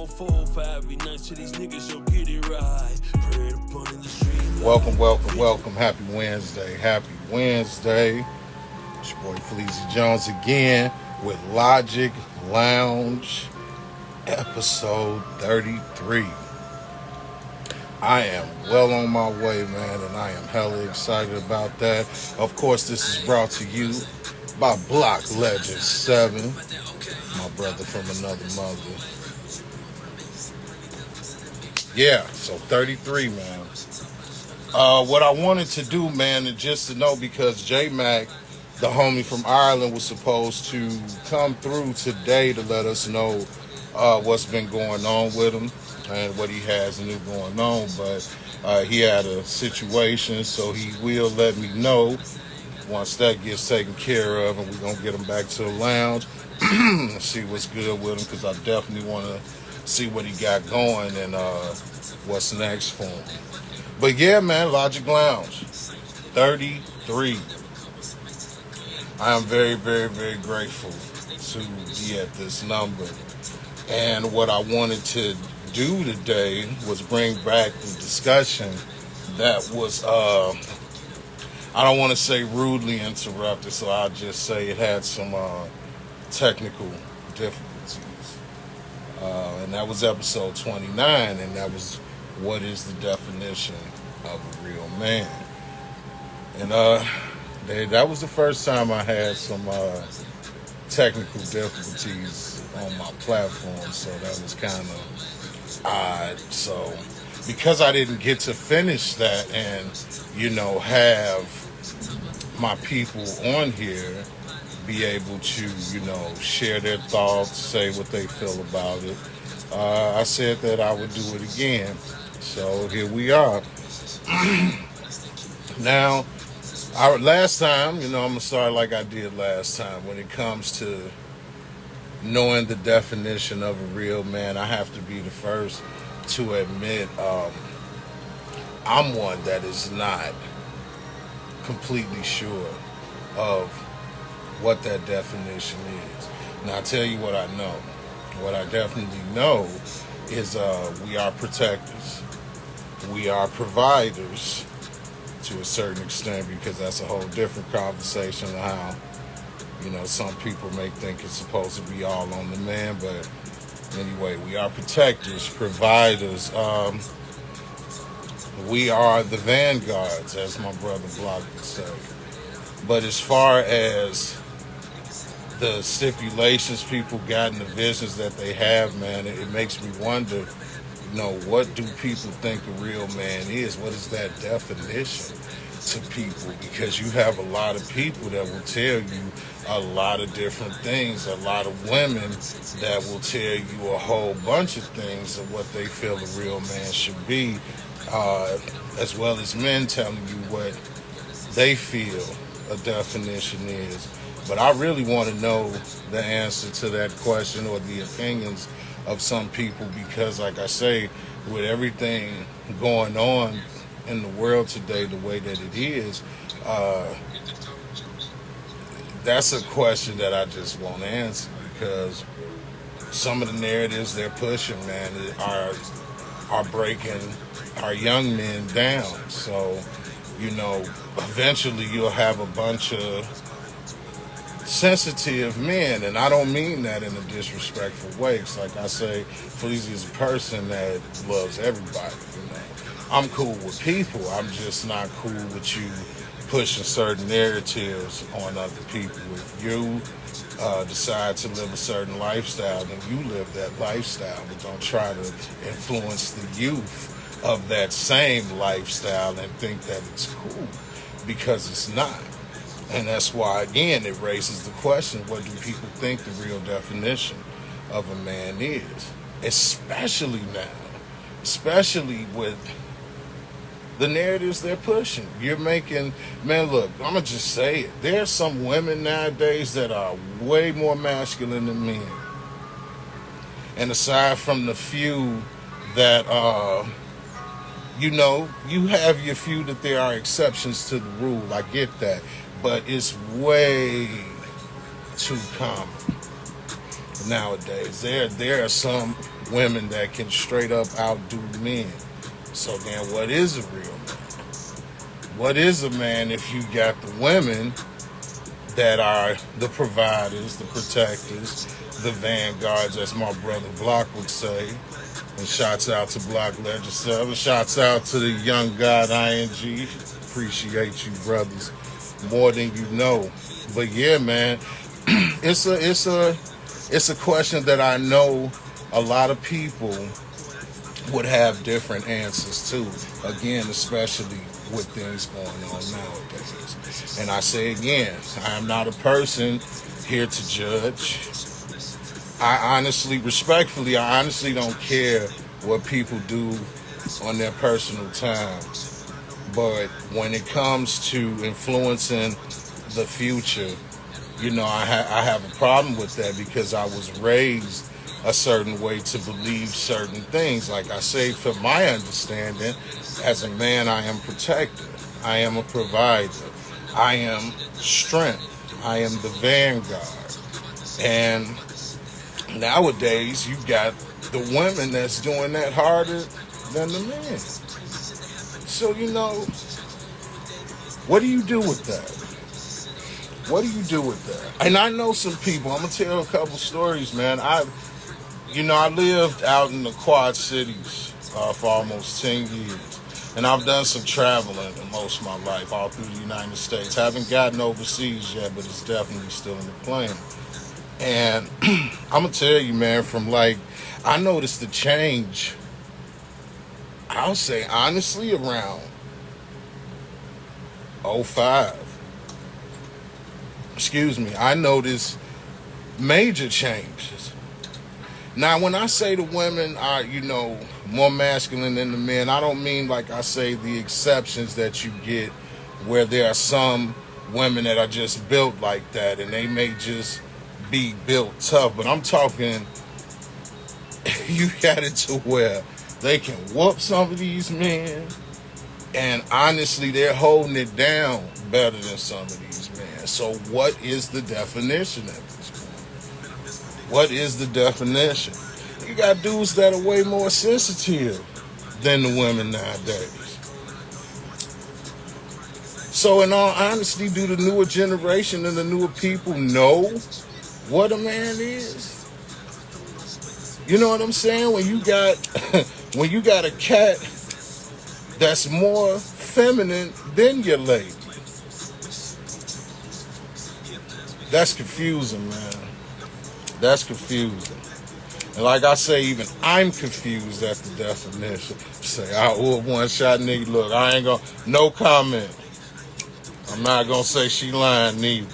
4 5 be nice to these niggas, yo, get it right. Prayed upon in the street. Welcome. Happy Wednesday. It's your boy Fleezy Jones again with Logic Lounge, episode 33. I am well on my way, man, and I am hella excited about that. Of course, this is brought to you by Block Legend 7, my brother from another mother. Yeah, so 33, man. What I wanted to do, man, is just to know, because J-Mac, the homie from Ireland, was supposed to come through today to let us know what's been going on with him and what he has new going on. But he had a situation, so he will let me know once that gets taken care of, and we're going to get him back to the lounge and see what's good with him, because I definitely want to see what he got going and what's next for him. But yeah, man, Logic Lounge, 33. I am very, very, very grateful to be at this number. And what I wanted to do today was bring back the discussion that was, I don't want to say rudely interrupted, so I'll just say it had some technical difficulties. And that was episode 29, and that was, what is the definition of a real man? And that was the first time I had some technical difficulties on my platform, so that was kind of odd. So because I didn't get to finish that and, have my people on here be able to, share their thoughts, say what they feel about it, I said that I would do it again. So here we are. Now, last time, I'm going to start like I did last time. When it comes to knowing the definition of a real man, I have to be the first to admit I'm one that is not completely sure of what that definition is. Now, I'll tell you what I know. What I definitely know is we are protectors. We are providers to a certain extent, because that's a whole different conversation of how, some people may think it's supposed to be all on the man. But anyway, we are protectors, providers. We are the vanguards, as my brother Block would say. But as far as the stipulations people got and the visions that they have, man, it makes me wonder, what do people think a real man is? What is that definition to people? Because you have a lot of people that will tell you a lot of different things, a lot of women that will tell you a whole bunch of things of what they feel a real man should be, as well as men telling you what they feel a definition is. But I really want to know the answer to that question, or the opinions of some people, because like I say, with everything going on in the world today the way that it is, that's a question that I just won't answer, because some of the narratives they're pushing, man, are breaking our young men down. So, eventually you'll have a bunch of sensitive men, and I don't mean that in a disrespectful way. It's like I say, Fleezy is a person that loves everybody. I'm cool with people. I'm just not cool with you pushing certain narratives on other people. If you decide to live a certain lifestyle, then you live that lifestyle, but don't try to influence the youth of that same lifestyle and think that it's cool, because it's not. And that's why, again, it raises the question, what do people think the real definition of a man is? Especially now. Especially with the narratives they're pushing. You're making, man, look, I'm going to just say it. There's some women nowadays that are way more masculine than men. And aside from the few that, you have your few that there are exceptions to the rule. I get that. But it's way too common. nowadays. There are some women that can straight up outdo men. So then what is a real man? What is a man if you got the women that are the providers, the protectors, the vanguards, as my brother Block would say. And shouts out to Block Legend 7. Shouts out to the young God ING. Appreciate you, brothers, more than you know. But yeah, man, it's a question that I know a lot of people would have different answers to. Again, especially with things going on nowadays. And I say again, I am not a person here to judge. I honestly don't care what people do on their personal time. But when it comes to influencing the future, I have a problem with that because I was raised a certain way to believe certain things. Like I say, from my understanding, as a man, I am protector. I am a provider. I am strength. I am the vanguard. And nowadays, you got the women that's doing that harder than the men. So, what do you do with that? What do you do with that? And I know some people. I'm gonna tell a couple stories, man. I lived out in the Quad Cities for almost 10 years. And I've done some traveling in most of my life, all through the United States. Haven't gotten overseas yet, but it's definitely still in the plan. And I'm going to tell you, man, I noticed the change, I'll say, honestly, around '05. Excuse me. I noticed major changes. Now, when I say the women are, more masculine than the men, I don't mean like I say the exceptions that you get where there are some women that are just built like that and they may just be built tough. But I'm talking, you got it to where they can whoop some of these men and honestly, they're holding it down better than some of these men. So what is the definition of this? What is the definition? You got dudes that are way more sensitive than the women nowadays. So in all honesty, do the newer generation and the newer people know what a man is? You know what I'm saying? When you got when you got a cat that's more feminine than your lady. That's confusing, man. That's confusing. And like I say, even I'm confused at the definition. Say, I whoop one shot, nigga. Look, I ain't gonna, no comment. I'm not gonna say she lying neither.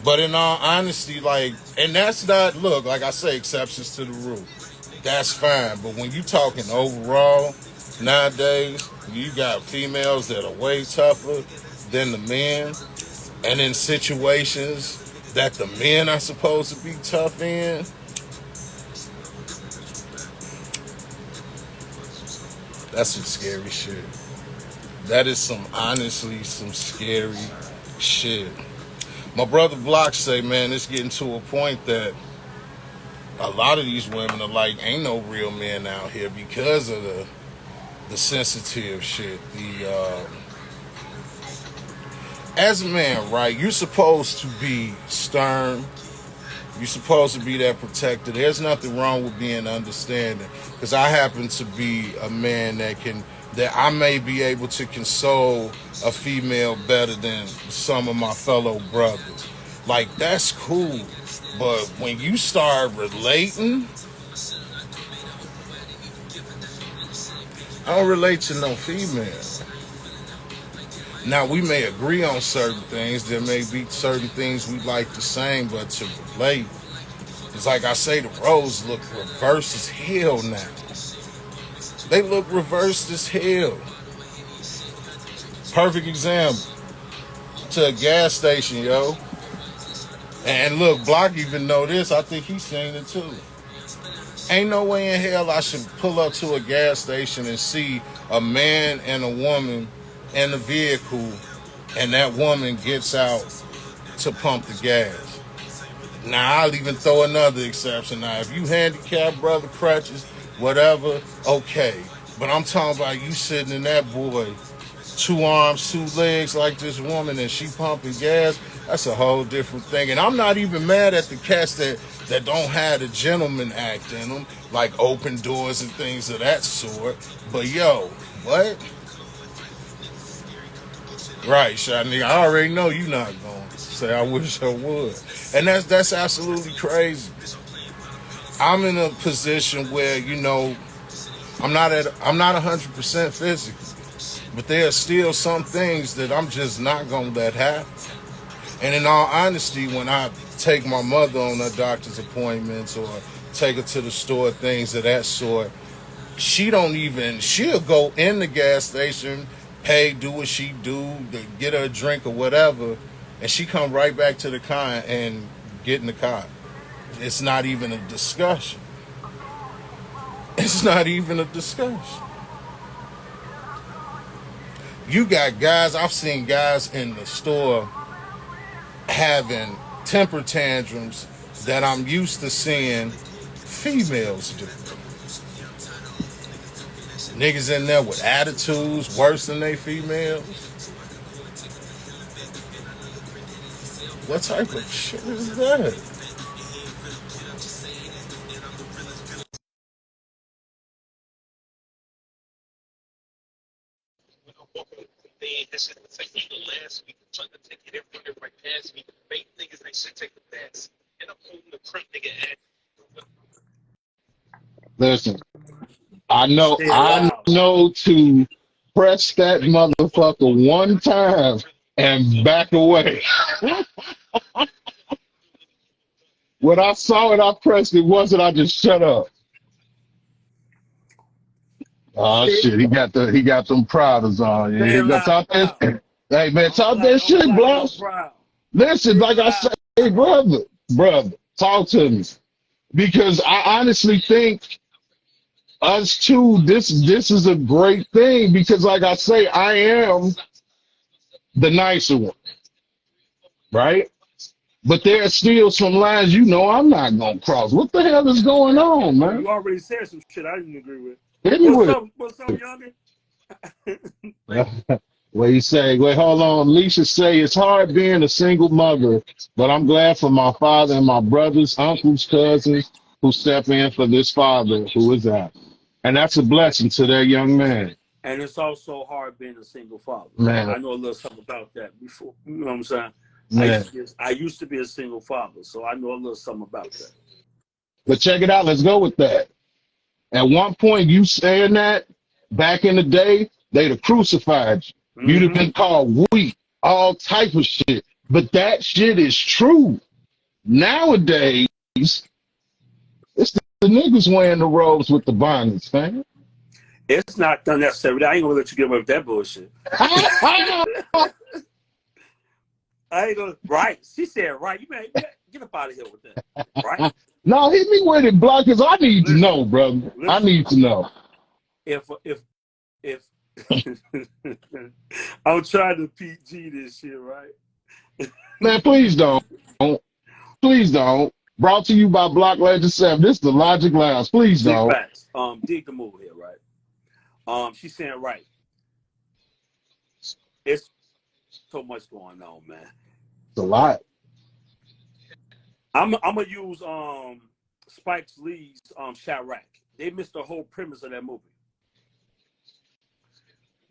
But in all honesty, and that's not, look, like I say, exceptions to the rule. That's fine. But when you talking overall, nowadays, you got females that are way tougher than the men. And in situations that the men are supposed to be tough in, that's some scary shit. That is honestly some scary shit. My brother Block say, man, it's getting to a point that a lot of these women are like, ain't no real men out here because of the sensitive shit. As a man, right, you're supposed to be stern. You're supposed to be that protector. There's nothing wrong with being understanding. Because I happen to be a man that I may be able to console a female better than some of my fellow brothers. Like, that's cool. But when you start relating, I don't relate to no female. Now, we may agree on certain things. There may be certain things we like the same, but to relate, it's like I say, the roles look reversed as hell now. They look reversed as hell. Perfect example. To a gas station, yo. And look, Block even know this. I think he's seen it too. Ain't no way in hell I should pull up to a gas station and see a man and a woman in a vehicle and that woman gets out to pump the gas. Now I'll even throw another exception. Now, if you handicapped, brother, crutches, whatever, okay. But I'm talking about you sitting in that boy, 2 arms, 2 legs like this woman, and she pumping gas. That's a whole different thing. And I'm not even mad at the cats that don't have the gentleman act in them, like open doors and things of that sort. But yo, what? Right, Shotney. I already know you not going to say I wish I would. And that's absolutely crazy. I'm in a position where, I'm not 100% physical. But there are still some things that I'm just not gonna let happen. And in all honesty, when I take my mother on her doctor's appointments or take her to the store, things of that sort, she'll go in the gas station, pay, do what she do, get her a drink or whatever, and she come right back to the car and get in the car. It's not even a discussion. It's not even a discussion. You got guys, I've seen guys in the store having temper tantrums that I'm used to seeing females do. Niggas in there with attitudes worse than they females. What type of shit is that? Listen, Stay I loud. know to press that motherfucker one time and back away. When I saw it, I pressed it once and I just shut up. Oh Stay, shit, he got them Pradas on. Yeah, stay he got loud. talk that. Hey man, talk I that don't shit, got no blouse. problem. Listen, Stay like I loud. say, hey, brother, talk to me. Because I honestly think us two, this is a great thing. Because like I say, I am the nicer one, right? But there are still some lines I'm not gonna cross. What the hell is going on, Oh, man? you already said some shit I didn't agree with. Hit me with What's up, younger? it. What you say? Wait, hold on. Alicia say it's hard being a single mother, but I'm glad for my father and my brothers, uncles, cousins who step in for this father who is out. And that's a blessing to that young man. And it's also hard being a single father. Man, I know a little something about that before. You know what I'm saying? man. I used to be a single father, so I know a little something about that. But check it out. Let's go with that. At one point, you saying that back in the day, they'd have crucified you. You'd have Mm-hmm. been called weak, all type of shit. But that shit is true. Nowadays, it's the niggas wearing the robes with the bonnets, man. It's not done necessarily. I ain't gonna let you get away with that bullshit. I ain't gonna. Right? She said right. You man, get up out of here with that. Right? No, hit me with it, block, because I need to Listen, know, brother. I listen. need to know. If I'm trying to PG this shit, right? Man, please don't. Please don't. Brought to you by Block Legend 7. This is the Logic Lounge. Please Big don't. facts. Dig the move here, right? She's saying right. It's so much going on, man. It's a lot. I'm gonna use Spike Lee's Chirac. They missed the whole premise of that movie.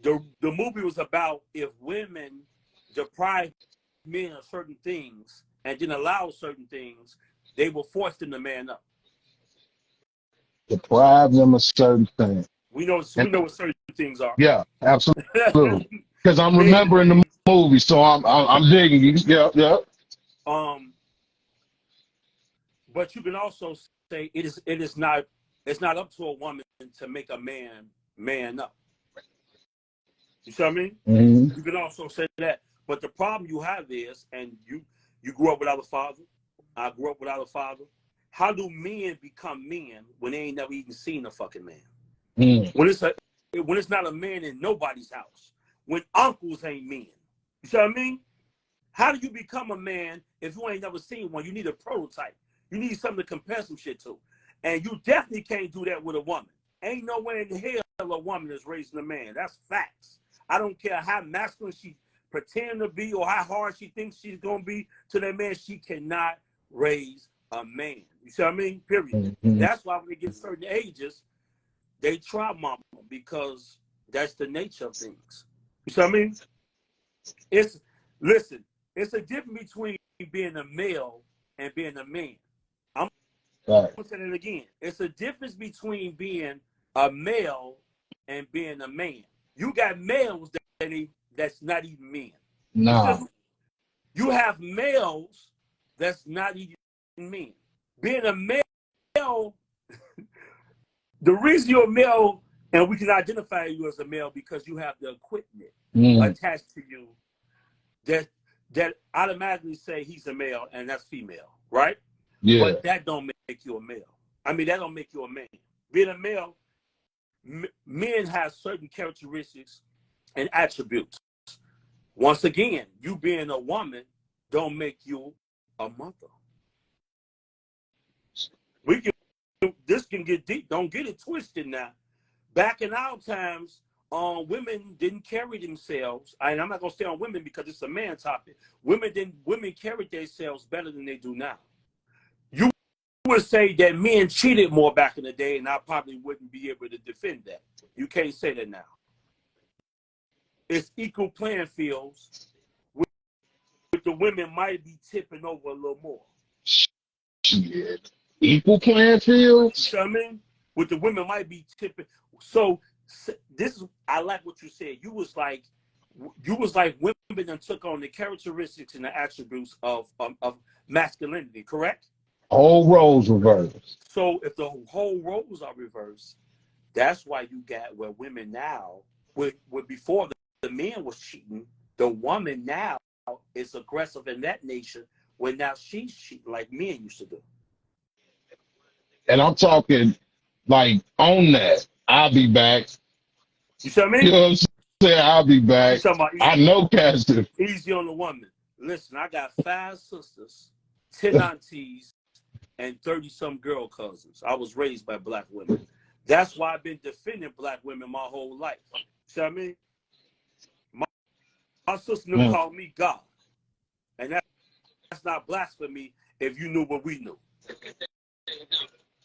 The movie was about if women deprive men of certain things and didn't allow certain things, they were forced them to man up. Deprive them of certain things. We know And what certain things are. yeah, absolutely. Because I'm Men, remembering the movie, so I'm digging you. Yeah, yeah. But you can also say it's not up to a woman to make a man up. You see what I mean? Mm-hmm. You can also say that. But the problem you have is, and you grew up without a father. I grew up without a father. How do men become men when they ain't never even seen a fucking man? Mm. When it's not a man in nobody's house. When uncles ain't men. You see what I mean? How do you become a man if you ain't never seen one? You need a prototype. You need something to compare some shit to. And you definitely can't do that with a woman. Ain't no way in hell a woman is raising a man. That's facts. I don't care how masculine she pretend to be or how hard she thinks she's going to be to that man. She cannot raise a man. You see what I mean? Period. Mm-hmm. That's why when they get certain ages, they try mama because that's the nature of things. You see what I mean? Listen, it's a difference between being a male and being a man. I'm going to say it again. It's a difference between being a male and being a man. You got males that's not even men. Nah. You have males that's not even men. Being a male, the reason you're a male and we can identify you as a male because you have the equipment attached to you that automatically say he's a male and that's female, right? Yeah. But that don't make you a male. I mean, that don't make you a man. Being a male, men have certain characteristics and attributes. Once again, you being a woman don't make you a mother. This can get deep. Don't get it twisted now. Back in our times, women didn't carry themselves, and I'm not gonna stay on women because it's a man topic. Women carried themselves better than they do now. You would say that men cheated more back in the day, and I probably wouldn't be able to defend that. You can't say that now. It's equal playing fields. With the women might be tipping over a little more. Shit. Equal playing fields? You know what I mean? With the women might be tipping. So this is, I like what you said. You was like women that took on the characteristics and the attributes of masculinity, correct? Whole roles reversed. So if the whole roles are reversed, that's why you got where women now, with before the man was cheating, the woman now is aggressive in that nature when now she's cheating like men used to do. And I'm talking like on that. I'll be back. You see what I mean? You know what I'm saying? I'll be back. I know Castor. Easy on the woman. Listen, I got 5 sisters, 10 aunties, and 30-some girl cousins. I was raised by black women. That's why I've been defending black women my whole life. See what I mean? My sister called me God. And that's not blasphemy if you knew what we knew.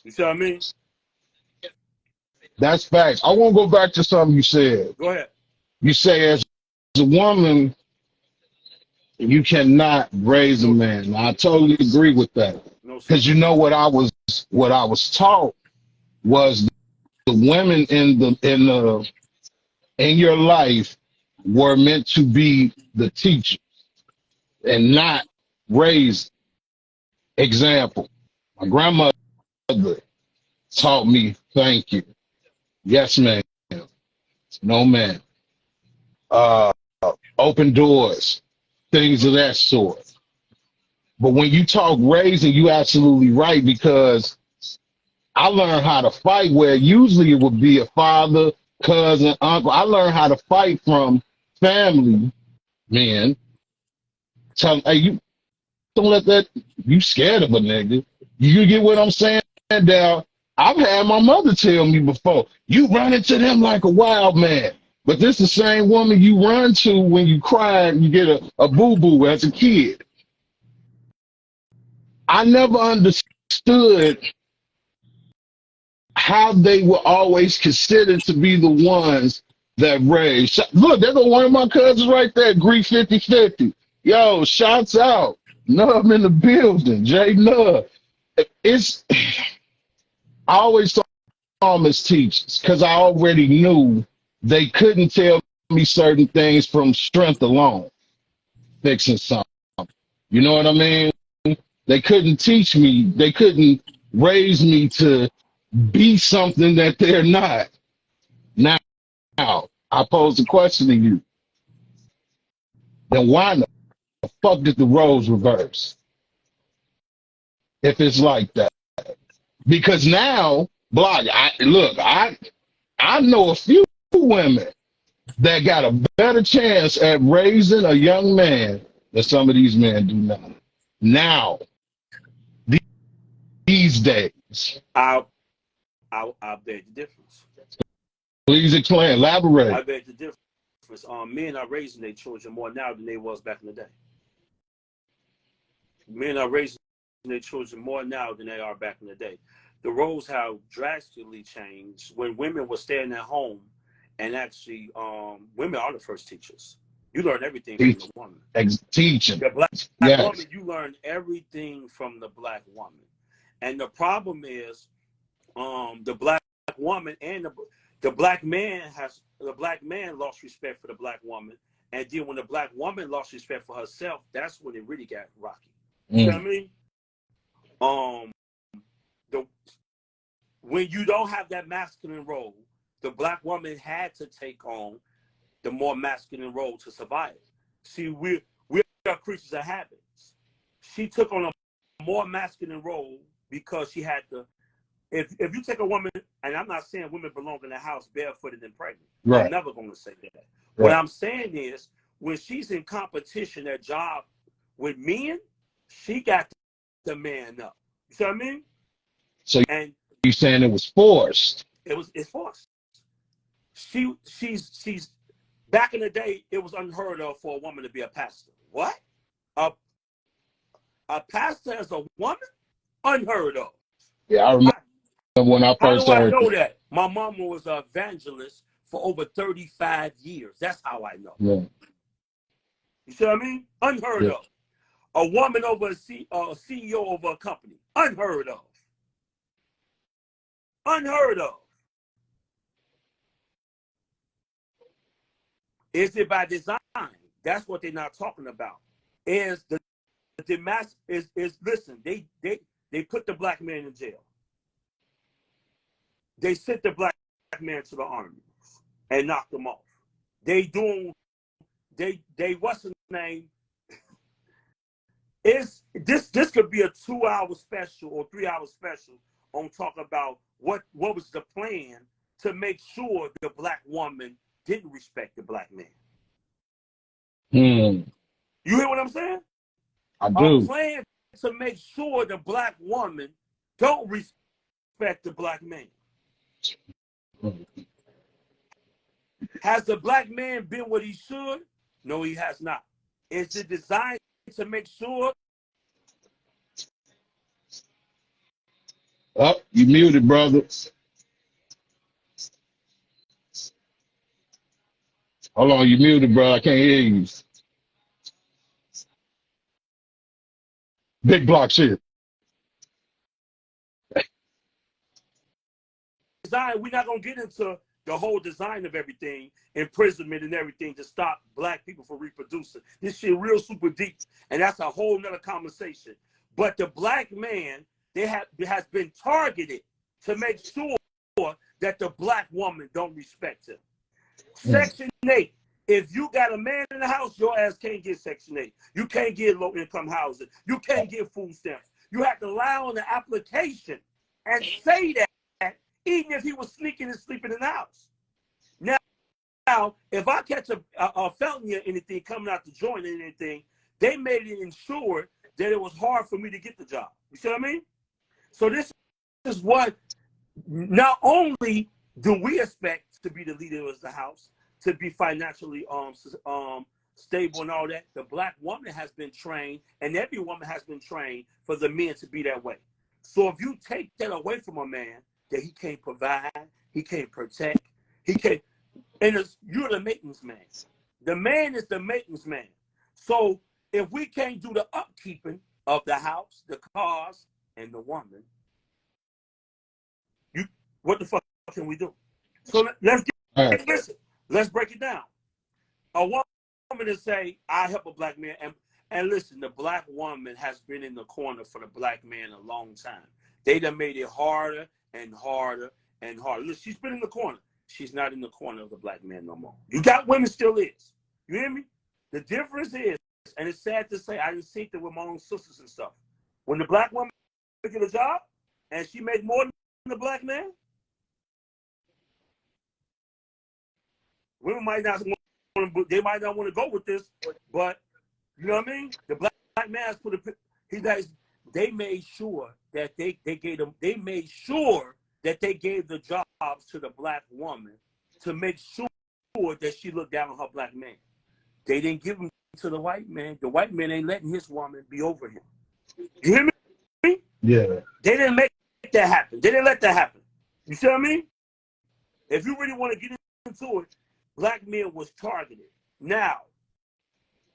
You see what I mean? That's facts. I want to go back to something you said. Go ahead. You say as a woman, you cannot raise a man. Now, I totally agree with that. Because you know what I was taught was the women in your life were meant to be the teachers and not raise. Example, my grandmother taught me thank you. Yes, ma'am. No, ma'am. Open doors, things of that sort. But when you talk raising, you absolutely right, because I learned how to fight where usually it would be a father, cousin, uncle. I learned how to fight from family men. Tell them, hey, you don't let that, you scared of a nigga. You get what I'm saying? Now, I've had my mother tell me before, you run into them like a wild man. But this the same woman you run to when you cry and you get a boo-boo as a kid. I never understood how they were always considered to be the ones that raised. Look, there's one of my cousins right there, Greek 50/50. Yo, shouts out. Nub in the building, Jay Nub. I always saw them as teachers because I already knew they couldn't tell me certain things from strength alone, fixing something. You know what I mean? They couldn't teach me. They couldn't raise me to be something that they're not. Now, I pose the question to you. Then why the fuck did the roles reverse? If it's like that. Because now, I know a few women that got a better chance at raising a young man that some of these men do now. Now, these days. I I beg the difference. Please explain, I elaborate. beg the difference. Men are raising their children more now than they was back in the day. Men are raising their children more now than they are back in the day. The roles have drastically changed. When women were staying at home, and actually, women are the first teachers. You learn everything from the Teach, woman. teaching. The black Yes. woman, you learn everything from the black woman. And the problem is, the black woman and the black man lost respect for the black woman. And then when the black woman lost respect for herself, that's when it really got rocky. You know what I Mm. mean? Um, the when you don't have that masculine role, the black woman had to take on the more masculine role to survive. See, we are creatures of habits. She took on a more masculine role because she had to. If you take a woman, and I'm not saying women belong in the house barefooted and pregnant. I'm Right. never going to say that. What Right. I'm saying is, when she's in competition at job with men, she got the man up. You see what I mean? So And you're saying it was forced? it's forced. She's back in the day, it was unheard of for a woman to be a pastor. What? A a pastor as a woman? Unheard of. Yeah, I remember How, when I how first do I heard know it. that? My mama was an evangelist for over 35 years. That's how I know. Yeah. You see what I mean? Unheard Yeah. of. A woman over a CEO of a company. Unheard of. Unheard of. Is it by design? That's what they're not talking about. Is the mass is listen, they put the black man in jail. They sent the black man to the army and knocked him off. They doing they what's his name? Is this could be a 2-hour special or 3-hour special on talking about what was the plan to make sure the black woman didn't respect the black man. Hmm. You hear what I'm saying? I A do. plan to make sure the black woman don't respect the black man. Has the black man been what he should? No, he has not. Is it designed to make sure? Oh, you muted, brother. Hold on, you muted, bro. I can't hear you. Big block shit. Design, we're not gonna get into the whole design of everything, imprisonment and everything to stop black people from reproducing. This shit real super deep, and that's a whole nother conversation. But the black man, has been targeted to make sure that the black woman don't respect him. Mm. Section 8. If you got a man in the house, your ass can't get Section 8. You can't get low income housing. You can't get food stamps. You have to lie on the application and say that, even if he was sneaking and sleeping in the house. Now, if I catch a felony or anything coming out the joint or anything, they made it ensured that it was hard for me to get the job. You see what I mean? So this is what not only do we expect to be the leader of the house, to be financially stable and all that, the black woman has been trained, and every woman has been trained for the men to be that way. So if you take that away from a man, that he can't provide, he can't protect, he can't, and you're the maintenance man. The man is the maintenance man. So if we can't do the upkeeping of the house, the cars, and the woman, what the fuck can we do? So let's All right. listen. Let's break it down. A woman to say, "I help a black man," and listen, the black woman has been in the corner for the black man a long time. They done made it harder and harder and harder. Look, she's been in the corner. She's not in the corner of the black man no more. You got women still is. You hear me? The difference is, and it's sad to say, I didn't see it with my own sisters and stuff. When the black woman get a job and she make more than the black man, women might not want to, they might not want to go with this, but You know what I mean? The black man has put a. He guys. They made sure that they gave them. They made sure that they gave the jobs to the black woman to make sure that she looked down on her black man. They didn't give them to the white man. The white man ain't letting his woman be over him. You hear me? Yeah. They didn't make that happen. They didn't let that happen. You see what I mean? If you really want to get into it, black men was targeted. Now,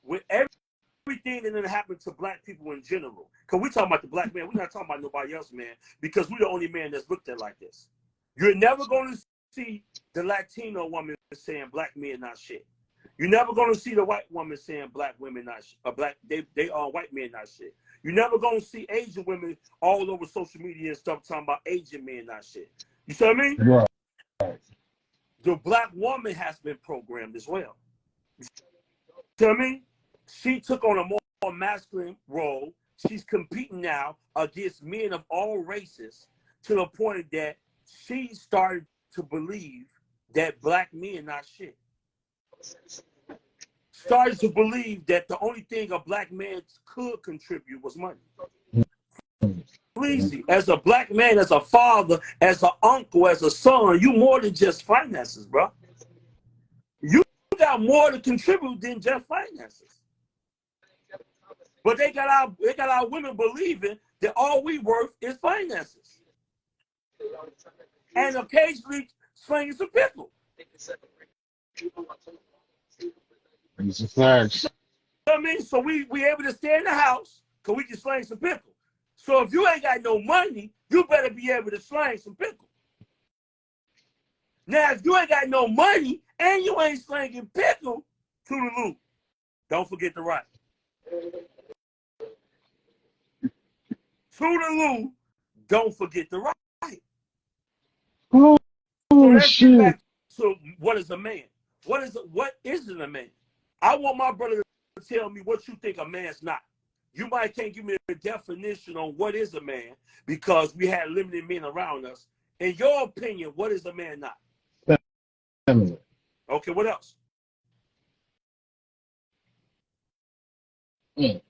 with everything that done happened to black people in general, because we talking about the black man, we're not talking about nobody else, man, because we're the only man that's looked at like this. You're never going to see the Latino woman saying black men not shit. You're never going to see the white woman saying black women not shit. They are white men not shit. You're never going to see Asian women all over social media and stuff talking about Asian men not shit. You see what I mean? Right. The black woman has been programmed as well. You see what I mean? She took on a more masculine role. She's competing now against men of all races to the point that she started to believe that black men not shit. Started to believe that the only thing a black man could contribute was money. Fleezy, as a black man, as a father, as an uncle, as a son, you more than just finances, bro. You got more to contribute than just finances. But they got our women believing that all we worth is finances. And occasionally slinging some pickle. It's a fact. You know what I mean? So we able to stay in the house because we can sling some pickle. So if you ain't got no money, you better be able to sling some pickle. Now, if you ain't got no money and you ain't slinging pickle, toodaloo, don't forget the right. Toodaloo, don't forget the right. Oh, So let's shit. get back to what is a man? What isn't a man? I want my brother to tell me what you think a man's not. You might can't give me a definition on what is a man because we had limited men around us. In your opinion, what is a man not? Feminine. Okay, what else? Mm.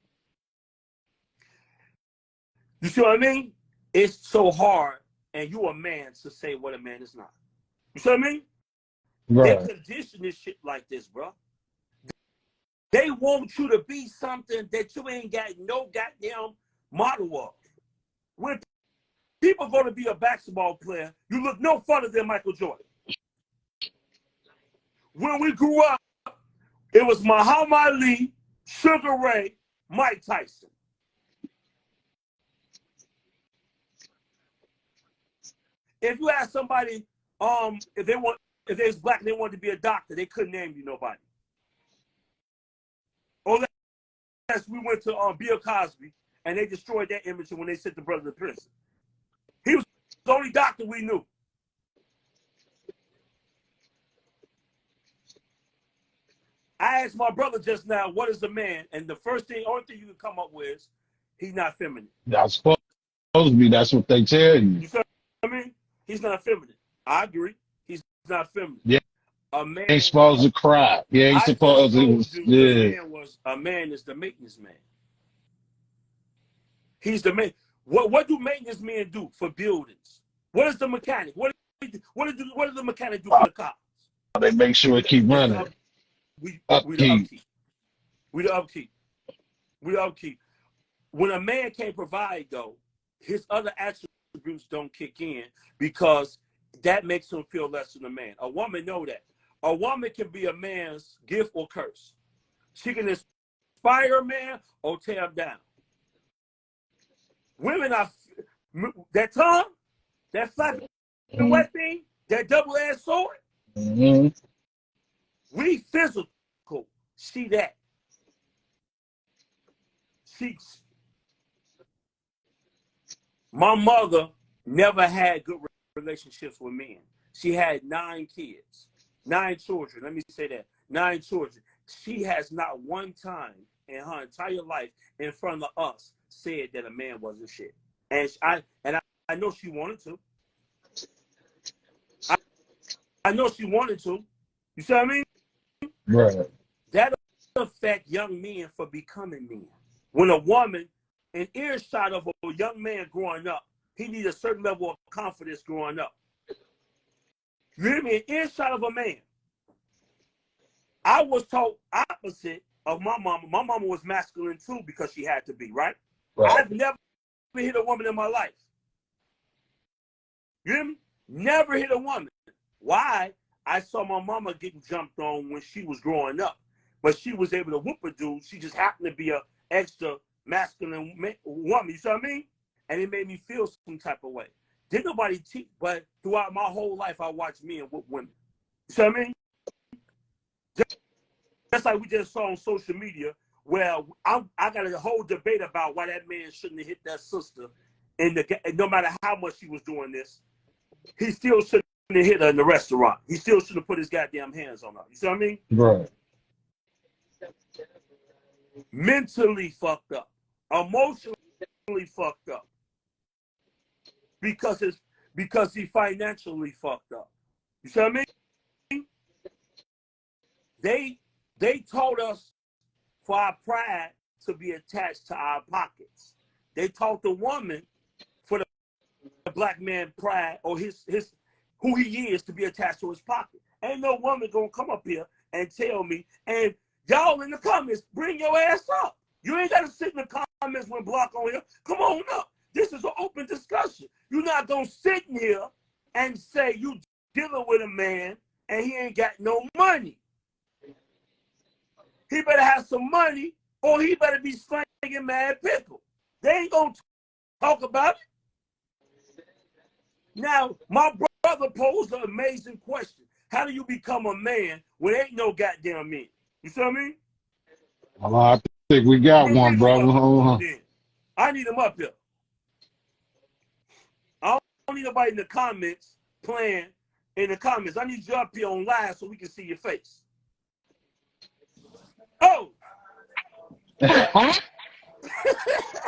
You see what I mean? It's so hard, and you a man to say what a man is not. You see what I mean? Right. They condition this shit like this, bro. They want you to be something that you ain't got no goddamn model of. When people go to be a basketball player, you look no further than Michael Jordan. When we grew up, it was Muhammad Ali, Sugar Ray, Mike Tyson. If you ask somebody, if they was black and they wanted to be a doctor, they couldn't name you nobody. Unless we went to Bill Cosby and they destroyed that image when they sent the brother to prison. He was the only doctor we knew. I asked my brother just now, what is a man? And the only thing you can come up with is he's not feminine. That's supposed to be. That's what they tell you. You see what I mean? He's not feminine. I agree. He's not feminine. Yeah. A man Ain't supposed to cry. Yeah, ain't I just supposed told to. you Yeah. a man is the maintenance man. He's the man. What do maintenance men do for buildings? What is the mechanic? What does the mechanic do for the cars? They make sure it keep running. We the Upkeep. upkeep. We the upkeep. We the upkeep. When a man can't provide, though, his other attributes don't kick in because that makes him feel less than a man. A woman know that. A woman can be a man's gift or curse. She can inspire a man or tear him down. Women are that tongue, that flapping wet thing, that double-edged sword. Mm-hmm. We physical. She that. My mother never had good relationships with men. She had 9 kids, 9 children. Let me say that. 9 children. She has not one time in her entire life in front of us said that a man wasn't shit. And I know she wanted to. I know she wanted to. You see what I mean? Right. That affect young men for becoming men. When a woman, an earshot of a young man growing up, he needs a certain level of confidence growing up. You hear me? An earshot of a man. I was told opposite of my mama. My mama was masculine too because she had to be, right? I've never hit a woman in my life. You hear me? Never hit a woman. Why? I saw my mama getting jumped on when she was growing up, but she was able to whoop a dude. She just happened to be an extra masculine woman. You see what I mean? And it made me feel some type of way. Didn't nobody teach, but throughout my whole life, I watched men whoop women. You see what I mean? Just like we just saw on social media, where I got a whole debate about why that man shouldn't have hit that sister, and no matter how much she was doing this, he still shouldn't have hit her in the restaurant. He still should have put his goddamn hands on her. You see what I mean? Right. Mentally fucked up, emotionally fucked up, because he financially fucked up. You see what I mean? They taught us for our pride to be attached to our pockets. They taught the woman for the black man pride or his who he is to be attached to his pocket. Ain't no woman gonna come up here and tell me, and y'all in the comments, bring your ass up. You ain't gotta sit in the comments when block on here. Come on up. This is an open discussion. You're not gonna sit in here and say you dealing with a man and he ain't got no money. He better have some money or he better be slanging mad pickle. They ain't gonna talk about it. Now, my brother posed an amazing question. How do you become a man when ain't no goddamn men? You see what I mean? Well, I think we got one, brother. Hold on. I need him up here. I don't need nobody in the comments playing in the comments. I need you up here on live so we can see your face. Oh!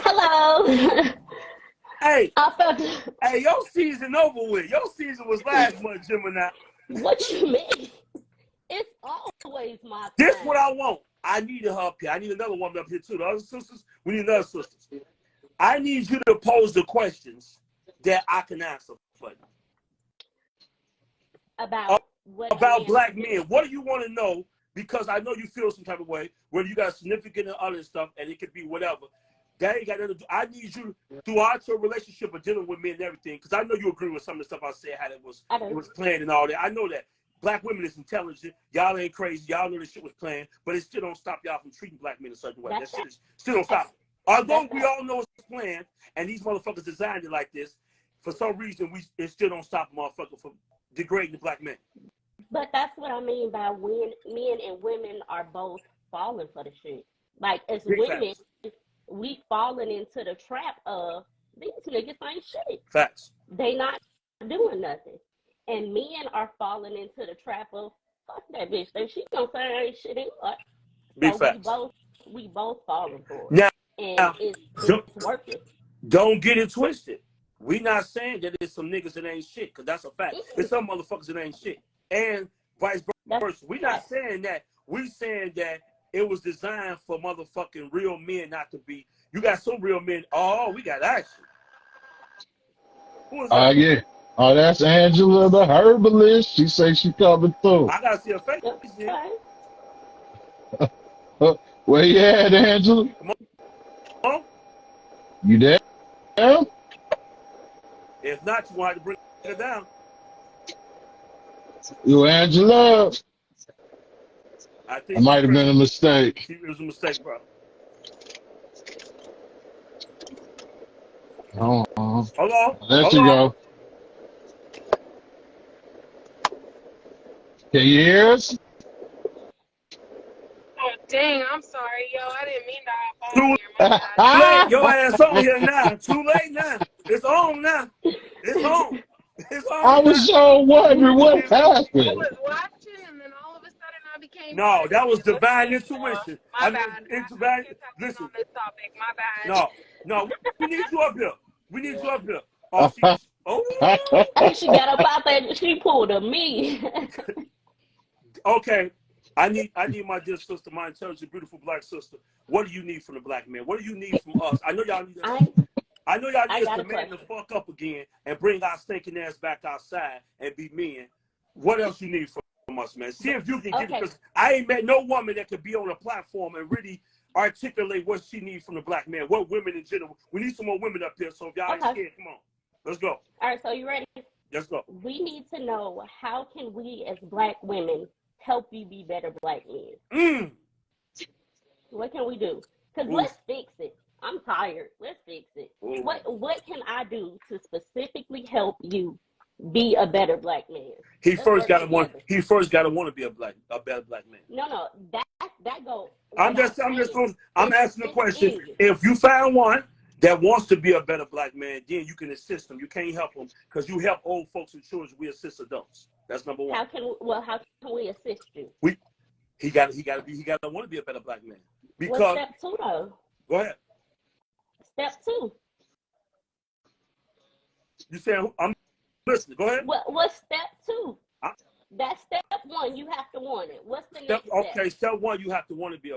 Hello. Hey, I felt. hey, your season over with. Your season was last month, Gemini. What you mean? It's always my time. This what I want. I need her up here. I need another woman up here too. The other sisters, we need another sisters. I need you to pose the questions that I can answer for you. About black men. What do you want to know? Because I know you feel some type of way, whether you got significant or other stuff, and it could be whatever. That ain't got nothing to do. I need you throughout your relationship of dealing with men and everything, because I know you agree with some of the stuff I said, how it was planned and all that. I know that. Black women is intelligent. Y'all ain't crazy. Y'all know this shit was planned, but it still don't stop y'all from treating black men a certain way. That shit still don't stop. Although we all know it's planned, and these motherfuckers designed it like this, for some reason, it still don't stop a motherfucker from degrading the black man. But that's what I mean by when men and women are both falling for the shit. Like, as Big women, facts. we falling into the trap of these niggas ain't shit. Facts. They not doing nothing. And men are falling into the trap of fuck that bitch. She gonna say ain't shit anyway. Big So facts. we both falling for it. Now, and it's working. Don't get it twisted. We not saying that there's some niggas that ain't shit, because that's a fact. There's some motherfuckers that ain't shit. And vice versa. We not saying that. We saying that it was designed for motherfucking real men not to be. You got some real men. Oh, we got action. Who is that? Yeah. Oh, that's Angela the herbalist. She say she coming through. I gotta see her face. Where you at, Angela? Come on. You there? If not, you want to bring her down. You Angela? I think it might have been a mistake. It was a mistake, bro. Hold on. There you go. Can you hear us? Oh, dang, I'm sorry, yo. I didn't mean to hop on here. Too late. Your ass on here now. Too late now. It's on now. It's on. It's on. I was so wondering what happened. I was watching, and then all of a sudden I became. No, that was divine intuition. My bad. Listen. On this topic. My bad. No. We need you up here. We need you up here. She got up out there. She pulled a me. Okay. I need my dear sister, my intelligent, beautiful black sister. What do you need from the black man? What do you need from us? I know y'all need us. I know y'all need us to man the fuck up again and bring our stinking ass back outside and be men. What else you need from us, man? See if you can get it, because I ain't met no woman that could be on a platform and really articulate what she needs from the black man. What women in general. We need some more women up here. So if y'all ain't scared, come on. Let's go. All right, so you ready? Let's go. We need to know, how can we as black women help you be better black men? What can we do? Because let's fix it. I'm tired. Let's fix it. What can I do to specifically help you be a better black man? He first got to want to be a better black man. No, that go. I'm asking the question. If you find one that wants to be a better black man, then you can assist them. You can't help them because you help old folks and children. We assist adults. That's number one. How can we assist you? He got to want to be a better black man. Because what's step 2 though? Go ahead. Step 2. You saying I'm listening? Go ahead. What's step 2? That's step 1. You have to want it. What's the next step? Okay, step 1. You have to want to be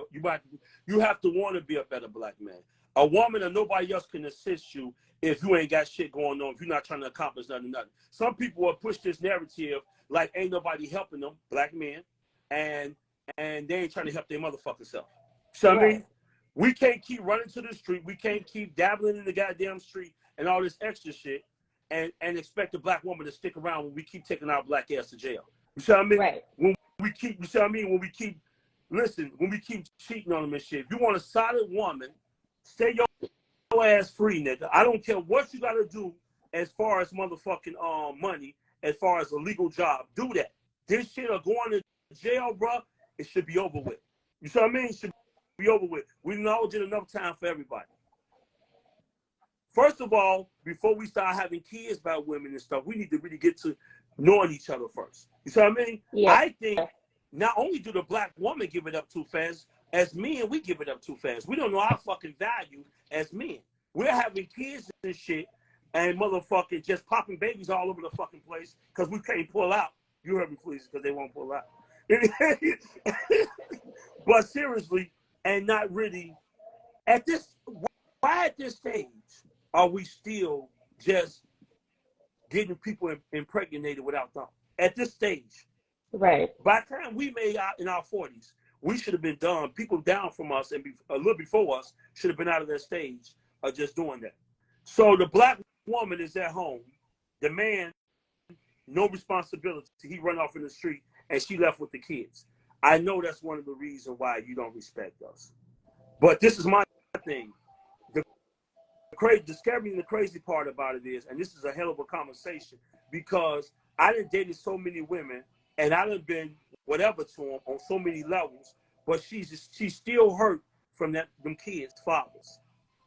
a better black man. A woman or nobody else can assist you if you ain't got shit going on. If you're not trying to accomplish nothing. Some people will push this narrative like ain't nobody helping them, black men, and they ain't trying to help their motherfucking self. So I mean, we can't keep running to the street. We can't keep dabbling in the goddamn street and all this extra shit and expect a black woman to stick around when we keep taking our black ass to jail. You see what I mean? Right. When we keep cheating on them and shit. If you want a solid woman, stay your ass free, nigga. I don't care what you gotta do as far as motherfucking money, as far as a legal job. Do that. This shit of going to jail, bro, it should be over with. You see what I mean? It should be over with. We know did enough time for everybody. First of all, before we start having kids by women and stuff, we need to really get to knowing each other first. You see what I mean? Yeah. I think not only do the black woman give it up too fast, as men, we give it up too fast. We don't know our fucking value as men. We're having kids and shit and motherfucking just popping babies all over the fucking place because we can't pull out. You heard me, please, because they won't pull out. But seriously, and not really, why at this stage are we still just getting people impregnated without thought? At this stage. Right. By the time we made out in our 40s, we should have been done. People down from us and a little before us should have been out of that stage of just doing that. So the black woman is at home. The man, no responsibility. He run off in the street and she left with the kids. I know that's one of the reasons why you don't respect us. But this is my thing. The scary and the crazy part about it is, and this is a hell of a conversation, because I done dated so many women and I done been whatever to them on so many levels, but she's still hurt from them kids' fathers.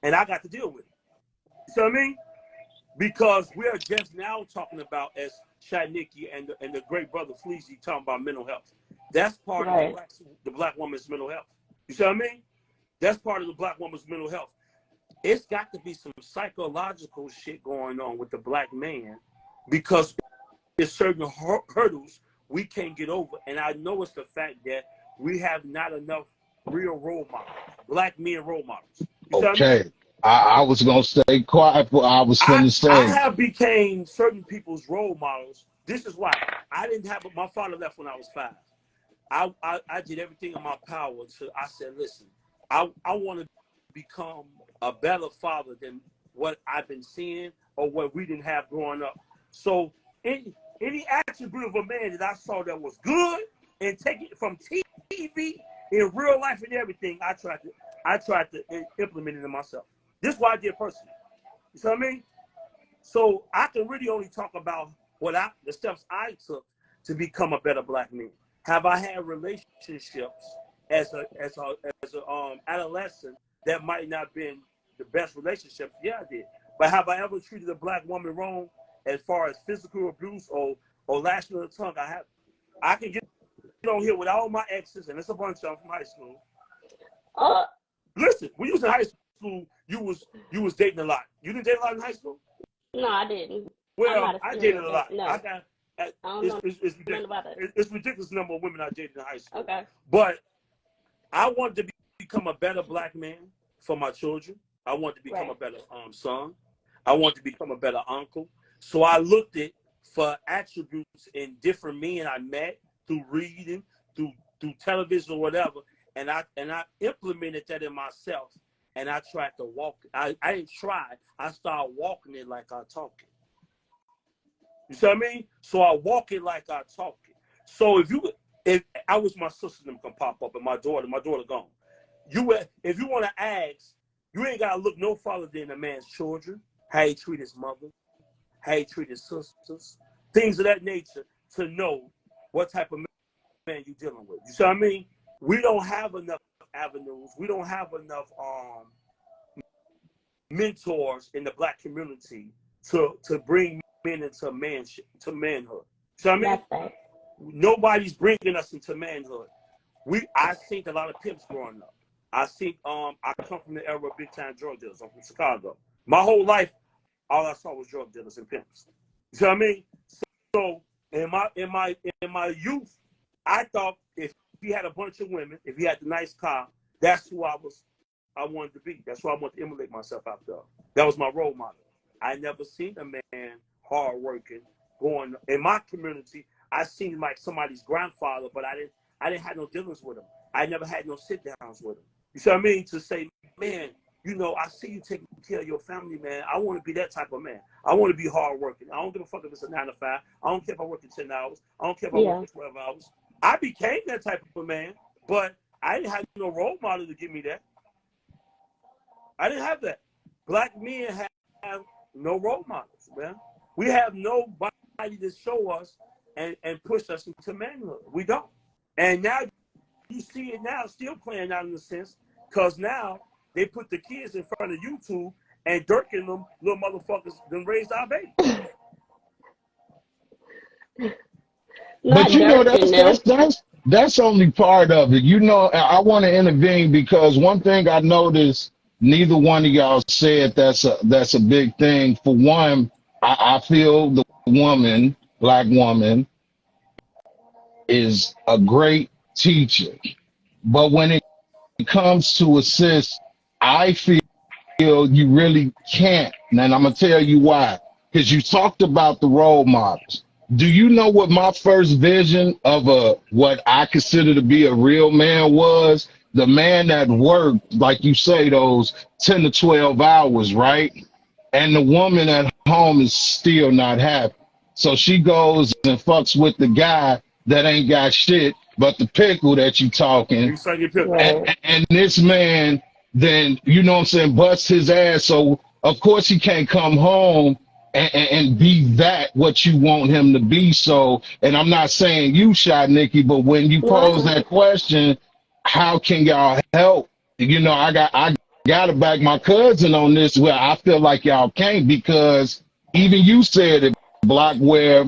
And I got to deal with it. You see what I mean? Because we're just now talking about, as Shadnicki and the great brother Fleezy talking about mental health. That's part of the black woman's mental health. You see what I mean? That's part of the black woman's mental health. It's got to be some psychological shit going on with the black man, because there's certain hurdles we can't get over. And I know it's the fact that we have not enough real role models, black men role models. You see what I mean? I was going to stay quiet, but I was going to say. I have became certain people's role models. This is why. I didn't have, my father left when I was 5. I did everything in my power. So I said, listen, I want to become a better father than what I've been seeing or what we didn't have growing up. So any attribute of a man that I saw that was good and take it from TV in real life and everything, I tried to implement it in myself. This is what I did personally. You see what I mean? So I can really only talk about the steps I took to become a better black man. Have I had relationships as a adolescent that might not have been the best relationships? Yeah, I did. But have I ever treated a black woman wrong as far as physical abuse or lashing her tongue? I have. I can get on here with all my exes, and it's a bunch of them from high school. Listen, when you was in high school, you was dating a lot. You didn't date a lot in high school? No, I didn't. Well, I dated a lot. No. I don't It's, know it's, it's nothing ridiculous. about it. It's ridiculous number of women I dated in high school. Okay. But I wanted to become a better black man for my children. I wanted to become a better son. I wanted to become a better uncle. So I looked at for attributes in different men I met through reading, through television or whatever, and I implemented that in myself, and I tried to walk it. I didn't try. I started walking it like I talk it. You see what I mean? So I walk it like I talk it. So if I wish my sister them can pop up and my daughter gone. If you want to ask, you ain't gotta look no farther than a man's children, how he treat his mother, how he treat his sisters, things of that nature to know what type of man you're dealing with. You see what I mean? We don't have enough avenues. We don't have enough mentors in the black community to bring men into manhood. So I mean, nobody's bringing us into manhood. I seen a lot of pimps growing up. I come from the era of big time drug dealers. I'm from Chicago. My whole life, all I saw was drug dealers and pimps. You see what I mean? So in my youth, I thought if he had a bunch of women, if he had the nice car, that's who I wanted to be. That's who I wanted to emulate myself after. That was my role model. I never seen a man hardworking going in my community. I seen him like somebody's grandfather, but I didn't have no dealings with him. I never had no sit downs with him. You see what I mean? To say, man, I see you taking care of your family, man. I want to be that type of man. I want to be hardworking. I don't give a fuck if it's a 9 to 5. I don't care if I work 10 hours. I don't care if I work 12 hours. I became that type of man, but I didn't have no role model to give me that. I didn't have that. Black men have no role models, man. We have nobody to show us and push us into manhood. We don't. And now you see it now still playing out in a sense, because now they put the kids in front of YouTube and Dirk and them little motherfuckers done raised our baby. But that's only part of it. I want to intervene because one thing I noticed neither one of y'all said that's a big thing. For one, I feel the black woman, is a great teacher. But when it comes to assist, I feel you really can't. And I'm going to tell you why. Because you talked about the role models. Do you know what my first vision of what I consider to be a real man was? The man that worked, like you say, those 10 to 12 hours, right? And the woman at home is still not happy. So she goes and fucks with the guy that ain't got shit but the pickle that you talking. And this man then, what I'm saying, busts his ass. So of course he can't come home and be what you want him to be. So, and I'm not saying you shot Nikki, but when you pose that question, how can y'all help? I gotta back my cousin on this where I feel like y'all can't, because even you said it, Block, where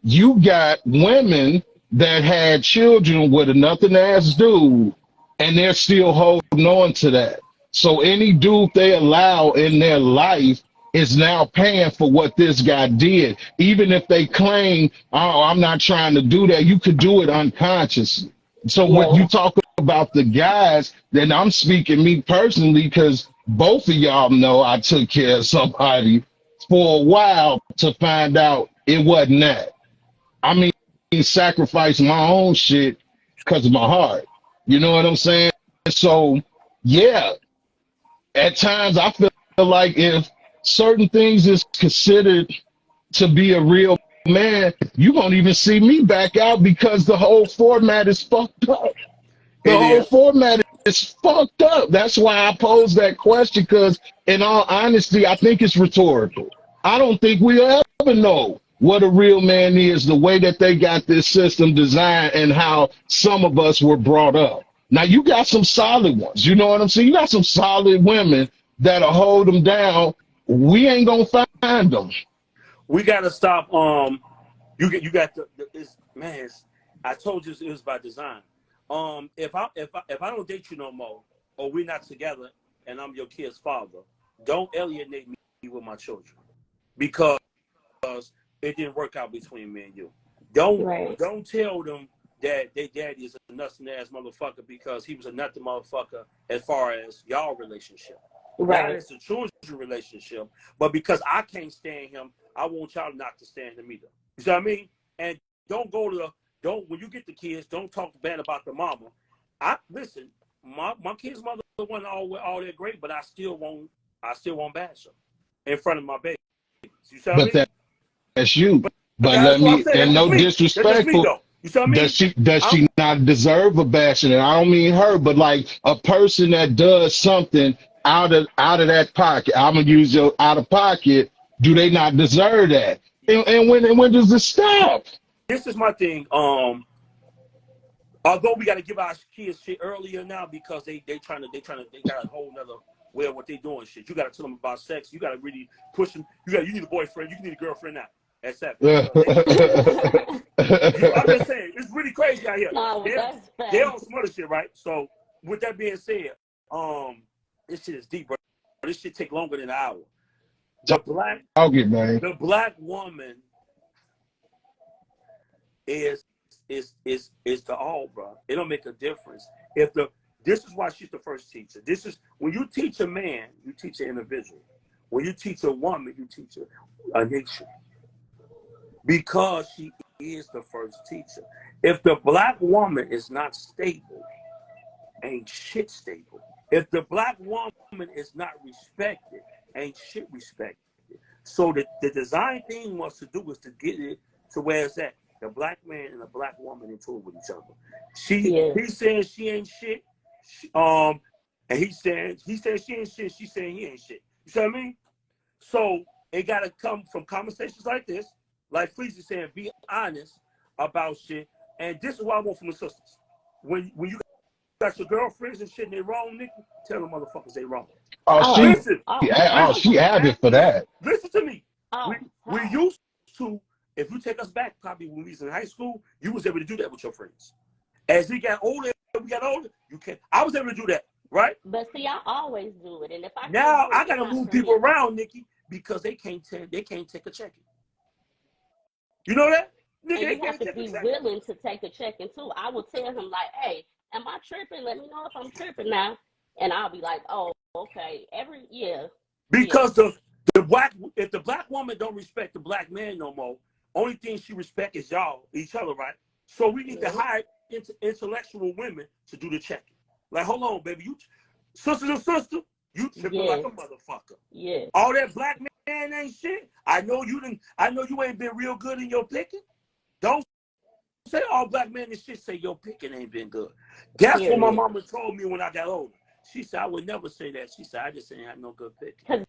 you got women that had children with a nothing ass dude and they're still holding on to that. So any dude they allow in their life is now paying for what this guy did. Even if they claim, oh, I'm not trying to do that, you could do it unconsciously. So when you talk about the guys, then I'm speaking me personally, because both of y'all know I took care of somebody for a while to find out it wasn't that. I mean, sacrifice my own shit because of my heart. You know what I'm saying? So, yeah, at times I feel like if certain things is considered to be a real man, you won't even see me back out because the whole format is fucked up. The whole format is fucked up. That's why I posed that question, because in all honesty, I think it's rhetorical. I don't think we'll ever know what a real man is, the way that they got this system designed and how some of us were brought up. Now, you got some solid ones. You know what I'm saying? You got some solid women that'll hold them down. We ain't going to find them. We got to stop. You got man. I told you it was by design. If I don't date you no more, or we're not together, and I'm your kid's father, don't alienate me with my children, because it didn't work out between me and you. Right. Don't tell them that their daddy is a nothing ass motherfucker because he was a nothing motherfucker as far as y'all relationship. Now Right. it's a children relationship, but because I can't stand him, I want y'all not to stand him either. You see what I mean? And don't go to when you get the kids, don't talk bad about the mama. Listen, my kid's mother wasn't all that great, but I still won't bash her in front of my baby. You see what I But mean? that's you. But But that's let what I'm me, saying. and That's just no me. That's just me disrespectful, though. You see what I mean? does she not deserve a bashing? And I don't mean her, but like a person that does something out of that pocket. I'm gonna use your out of pocket. Do they not deserve that? And when does it stop? This is my thing. Although we got to give our kids shit earlier now because they got a whole nother way of what they doing shit. You got to tell them about sex. You got to really push them. You need a boyfriend. You need a girlfriend now. That's that. I'm just saying, it's really crazy out here. No, that's They're fact. on some other shit, right? So with that being said, this shit is deep, bro. This shit take longer than an hour. The Man. black woman is the all, bro. It don't make a difference. This is why she's the first teacher. This is when you teach a man, you teach an individual. When you teach a woman, you teach a nation. Because she is the first teacher. If the black woman is not stable, ain't shit stable. If the black woman is not respected, ain't shit respected. So the design thing was to do is to get it to where it's at. The black man and the black woman in tune with each other. He's saying she ain't shit. And he said she ain't shit. She's saying he ain't shit. You see what I mean? So it gotta come from conversations like this, like Fleezy saying, be honest about shit. And this is what I want from the sisters. When you got your girlfriends and shit and they wrong, Nikki, tell them motherfuckers they wrong. Listen, She added for that. listen to me. Oh, We used to, if you take us back probably when we was in high school, you was able to do that with your friends. As we got older, you can't. I was able to do that, right? but see, I always do it, and if I Now can't do it, I it's gotta not move for people me. around, Nikki, because they can't take a check. You know that? Nigga, And they you have can't to take a be check. willing to take a check-in too. I will tell him like, "Hey, am I tripping? Let me know if I'm tripping now." And I'll be like, "Oh, okay." Because if the black woman don't respect the black man no more, only thing she respect is each other, right? So we need to hire intellectual women to do the checking. Like, hold on, baby, you sister to sister, you tripping like a motherfucker. Yeah. All that black man ain't shit. I know you ain't been real good in your picking. Don't say all black men and shit. Say your picking ain't been good. That's what my mama told me when I got older. She said I would never say that. She said I just ain't had no good picking. Because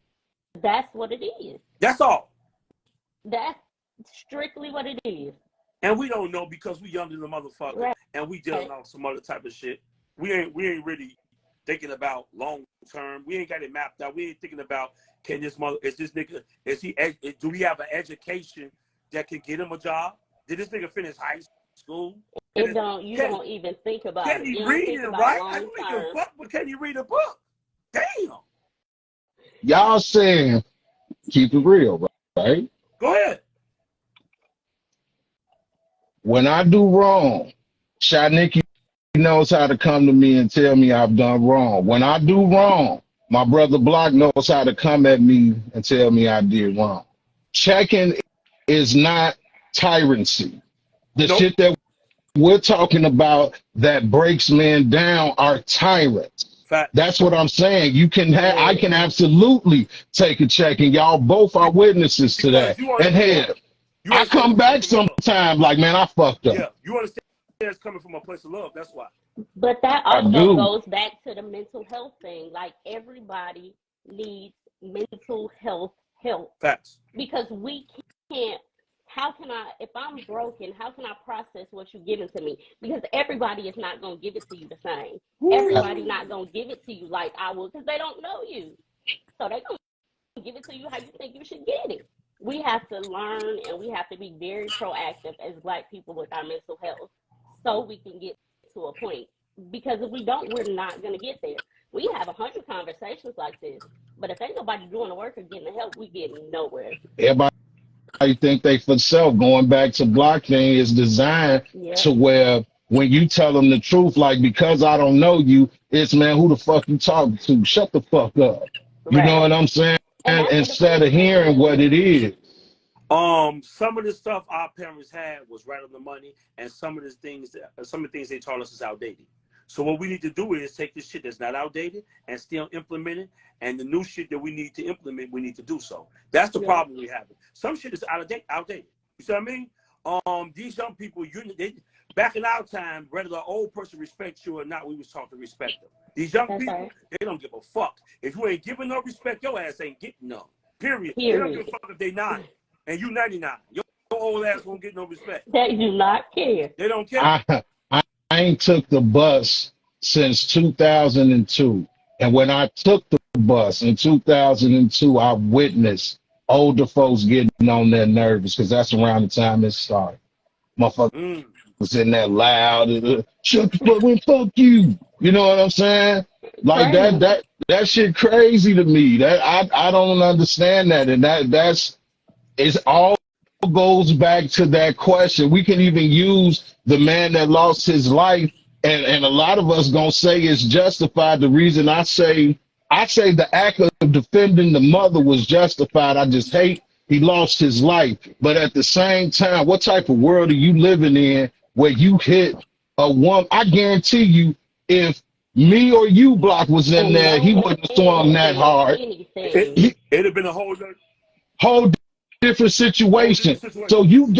that's what it is. That's all. That's strictly what it is. And we don't know because we younger than the motherfucker, Right. and we dealing off some other type of shit. We ain't really thinking about long term. We ain't got it mapped out. We ain't thinking about do we have an education that can get him a job? Did this nigga finish high school? You don't even think about it. Can he You don't read think it about right? long I don't give term. a fuck, but can he read a book? Damn. Y'all saying keep it real, right? Go ahead. When I do wrong, Nikki knows how to come to me and tell me I've done wrong. When I do wrong, my brother Block knows how to come at me and tell me I did wrong. Checking is not tyranny. The shit that we're talking about that breaks men down are tyrants. Fact. That's what I'm saying. I can absolutely take a check, and y'all both are witnesses to that. And hell, I come back sometime like, man, I fucked up. Yeah, you understand it's coming from a place of love. That's why. But that also goes back to the mental health thing. Like, everybody needs mental health help. Facts. Because we can't. If I'm broken, how can I process what you're giving to me? Because everybody is not going to give it to you the same. Everybody not going to give it to you like I will, because they don't know you. So they're going to give it to you how you think you should get it. We have to learn, and we have to be very proactive as Black people with our mental health so we can get to a point. Because if we don't, we're not going to get there. We have 100 conversations like this, but if ain't nobody doing the work or getting the help, we getting nowhere. Everybody think they for self. Going back to blockchain is designed Yep. to where when you tell them the truth, like because I don't know you, it's man, who the fuck you talking to? Shut the fuck up. You know Right. what I'm saying? And that's what the Instead of first thing hearing men what it do. is. Some of the stuff our parents had was right on the money, and some of the things they taught us is outdated. So what we need to do is take this shit that's not outdated and still implement it, and the new shit that we need to implement, we need to do so. That's the Yeah. problem we have. Some shit is outdated. You see what I mean? These young people, back in our time, whether the old person respects you or not, we was taught to respect them. These young That's people, right. they don't give a fuck. If you ain't giving no respect, your ass ain't getting none. Period. They don't give a Period. fuck if they 90 and you 99. Your old ass won't get no respect. They do not care. They don't care. I I, I ain't took the bus since 2002. And when I took the bus in 2002, I witnessed older folks getting on their nerves because that's around the time it started. Motherfuckers Mm. was in there loud, shut the fuck, well, fuck you. You know what I'm saying? Like that, Crazy. that shit crazy to me. That I don't understand that, and that's it's all goes back to that question. We can even use the man that lost his life, and a lot of us gonna say it's justified. The reason I say the act of defending the mother was justified. I just hate he lost his life. But at the same time, what type of world are you living in where you hit a woman? I guarantee you, if me or you block was in And there, he no wouldn't have swung man that did hard. anything. It'd He, have been a whole different whole different situation. situation. So you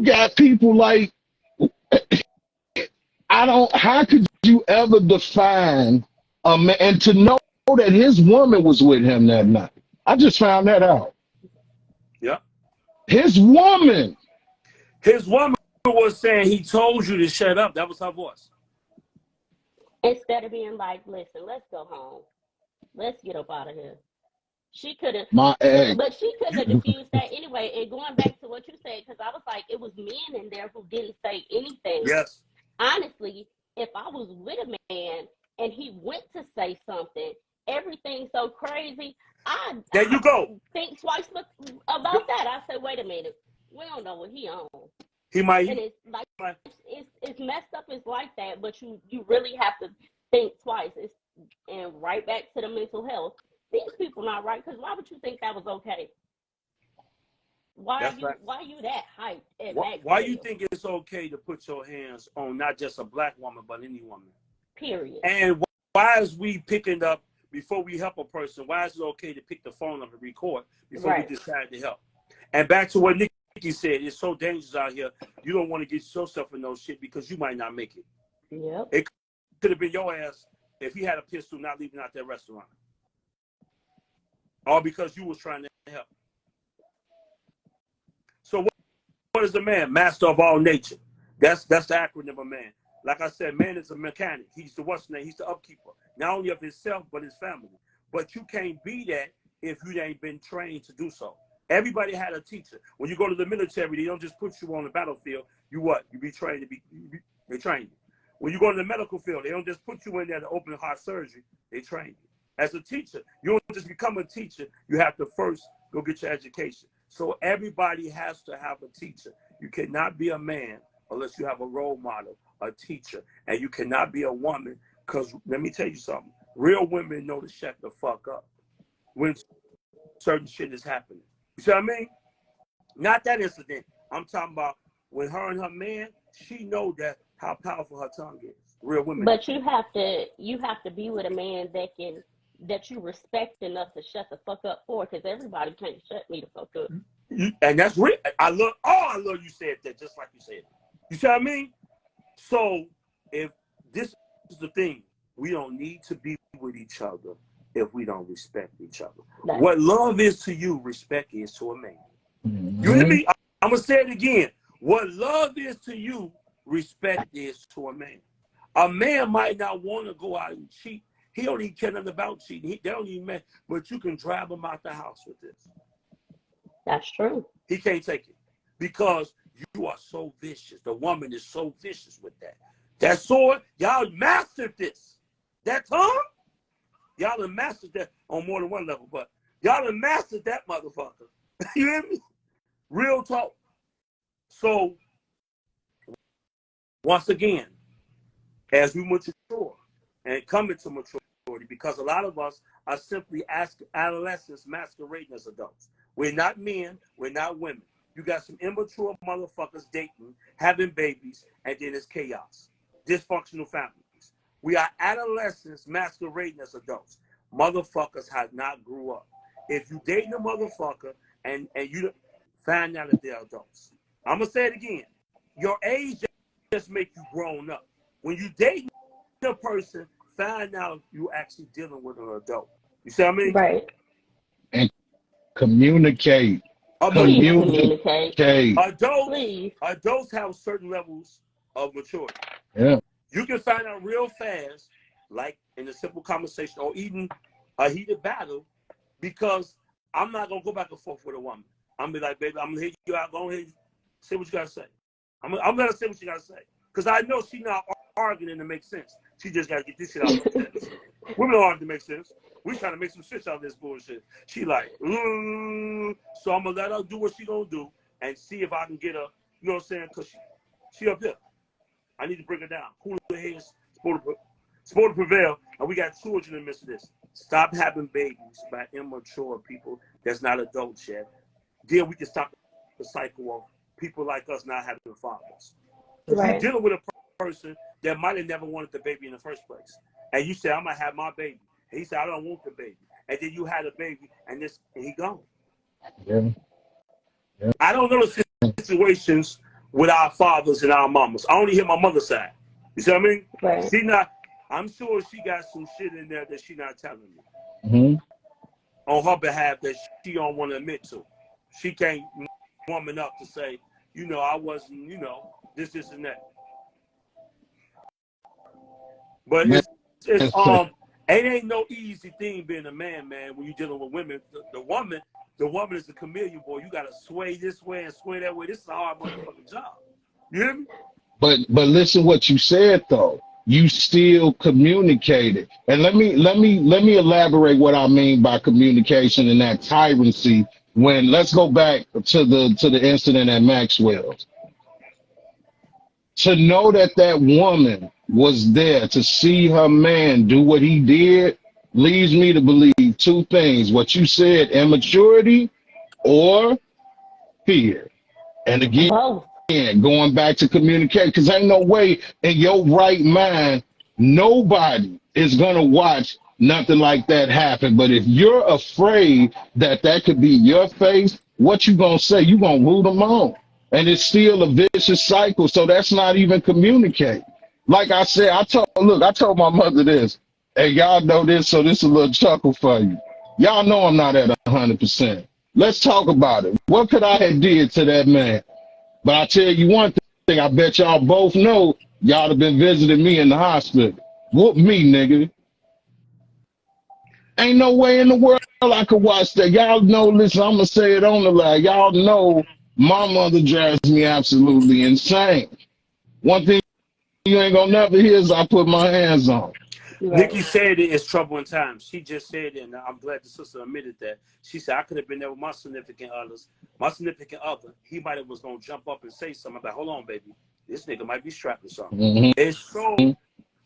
got people like I don't. How could you ever define a man and to know that his woman was with him that night? I just found that out. Yeah. His woman. His woman was saying he told you to shut up. That was her voice. Instead of being like, listen, let's go home. Let's get up out of here. She could have, My ex. but she couldn't have diffused that anyway. And going back to what you said, because I was like, it was men in there who didn't say anything. Yes. Honestly, if I was with a man and he went to say something, everything's so crazy, There you go. think twice about that. I said, wait a minute, we don't know what he on. He might. And it's like it's messed up. It's like that, but you really have to think twice. And right back to the mental health. These people not right, because why would you think that was okay? Why are you that hyped at Why you Maxwell? think it's okay to put your hands on not just a black woman but any woman? Period. And why is we picking up before we help a person? Why is it okay to pick the phone up and record before we decide to help? And back to what Nikki said, it's so dangerous out here. You don't want to get yourself in those shit because you might not make it. Yep. It could have been your ass if he had a pistol not leaving out that restaurant. All because you was trying to help. So what is a man? Master of all nature. That's the acronym of man. Like I said, man is a mechanic. He's the what's name? He's the upkeeper. Not only of himself, but his family. But you can't be that if you ain't been trained to do so. Everybody had a teacher. When you go to the military, they don't just put you on the battlefield. You what? You be trained to be, they train you. When you go to the medical field, they don't just put you in there to open heart surgery. They train you. As a teacher, you don't just become a teacher. You have to first go get your education. So everybody has to have a teacher. You cannot be a man unless you have a role model, a teacher. And you cannot be a woman because, let me tell you something, real women know to shut the fuck up when certain shit is happening. You see what I mean? Not that incident. I'm talking about when her and her man, she know that how powerful her tongue is. Real women. But you have to be with a man that you respect enough to shut the fuck up for, because everybody can't shut me the fuck up. And that's real. I love you said that, just like you said. You see what I mean? So if this is the thing, we don't need to be with each other if we don't respect each other. What love is to you, respect is to a man. Mm-hmm. You hear me? I'm going to say it again. What love is to you, respect is to a man. A man might not want to go out and cheat. He don't even care nothing about cheating. They don't even matter. But you can drive him out the house with this. That's true. He can't take it because you are so vicious. The woman is so vicious with that. That sword, y'all mastered this. That tongue, y'all have mastered that on more than one level. But y'all have mastered that motherfucker. You hear me? Real talk. So once again, as we mature and come into maturity, because a lot of us are simply adolescents masquerading as adults. We're not men, we're not women. You got some immature motherfuckers dating, having babies, and then it's chaos. Dysfunctional families. We are adolescents masquerading as adults. Motherfuckers have not grew up. If you dating a motherfucker and you find out that they're adults, I'm gonna say it again. Your age just make you grown up. When you dating a person, find out you actually dealing with an adult. You see what I mean? Right. And communicate. Please Communicate. communicate. Adults, Please. adults have certain levels of maturity. Yeah. You can find out real fast, like in a simple conversation or even a heated battle, because I'm not gonna go back and forth with a woman. I'm gonna be like, baby, I'm gonna hit you out. Go ahead, say what you gotta say. I'm gonna say what you gotta say, because I know she's not arguing to make sense. She just gotta get this shit out of her chest. Women don't argue to make sense. We trying to make some sense out of this bullshit. She like, so I'm gonna let her do what she gonna do and see if I can get her. You know what I'm saying? Cause she up there. I need to bring her down. Cooler heads, sport to prevail, and we got children in the midst of this. Stop having babies by immature people that's not adults yet. Then we can stop the cycle of people like us not having fathers. Right. You're dealing with a person that might have never wanted the baby in the first place, and you say, "I'm gonna have my baby," and he said, "I don't want the baby," and then you had a baby, and he gone. Yeah. Yeah. I don't know the situations with our fathers and our mamas. I only hear my mother's side. You see what I mean? Right. She not. I'm sure she got some shit in there that she not telling me on her behalf that she don't want to admit to. She can't woman up to say, you know, I wasn't, you know, this, and that. But it ain't no easy thing being a man, when you're dealing with women. The woman is a chameleon, boy. You gotta sway this way and sway that way. This is a hard motherfucking job. You hear me? But listen what you said though. You still communicated. And let me elaborate what I mean by communication and that tyrancy. When let's go back to the incident at Maxwell's. To know that woman was there to see her man do what he did leads me to believe two things. What you said, immaturity or fear. And again, Both. going back to communicate, because ain't no way in your right mind, nobody is going to watch nothing like that happen. But if you're afraid that could be your face, what you going to say? You going to root them on. And it's still a vicious cycle. So that's not even communicate. Like I said, I told my mother this. Hey, y'all know this, so this is a little chuckle for you. Y'all know I'm not at 100%. Let's talk about it. What could I have did to that man? But I tell you one thing, I bet y'all both know y'all have been visiting me in the hospital. Whoop me, nigga. Ain't no way in the world I could watch that. Y'all know, listen, I'm going to say it on the line. Y'all know my mother drives me absolutely insane. One thing you ain't going to never hear is I put my hands on. Right. Nikki said it is troubling times. She just said it, and I'm glad the sister admitted that. She said, I could have been there with my significant others. My significant other, he might have was going to jump up and say something about, hold on, baby. This nigga might be strapped or something. It's so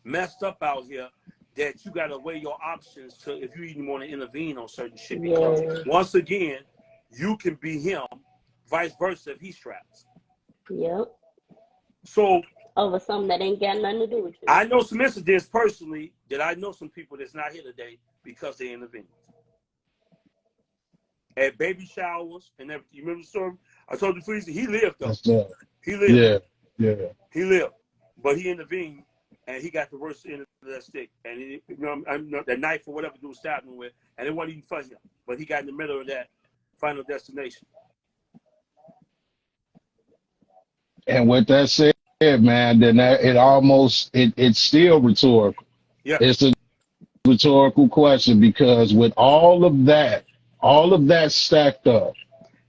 messed up out here that you got to weigh your options to if you even want to intervene on certain shit. Because once again, you can be him, vice versa if he straps. Yep. So over something that ain't got nothing to do with you. I know some incidents personally that I know some people that's not here today because they intervened. At baby showers and everything. You remember the story? I told you, Fleezy, he lived though. He lived. Yeah. He lived. But he intervened and he got the worst end of that stick. And he, that knife or whatever dude stabbed him with, and it wasn't even for him. But he got in the middle of that final destination. And with that said, man, then it's still rhetorical. Yeah. It's a rhetorical question because with all of that stacked up.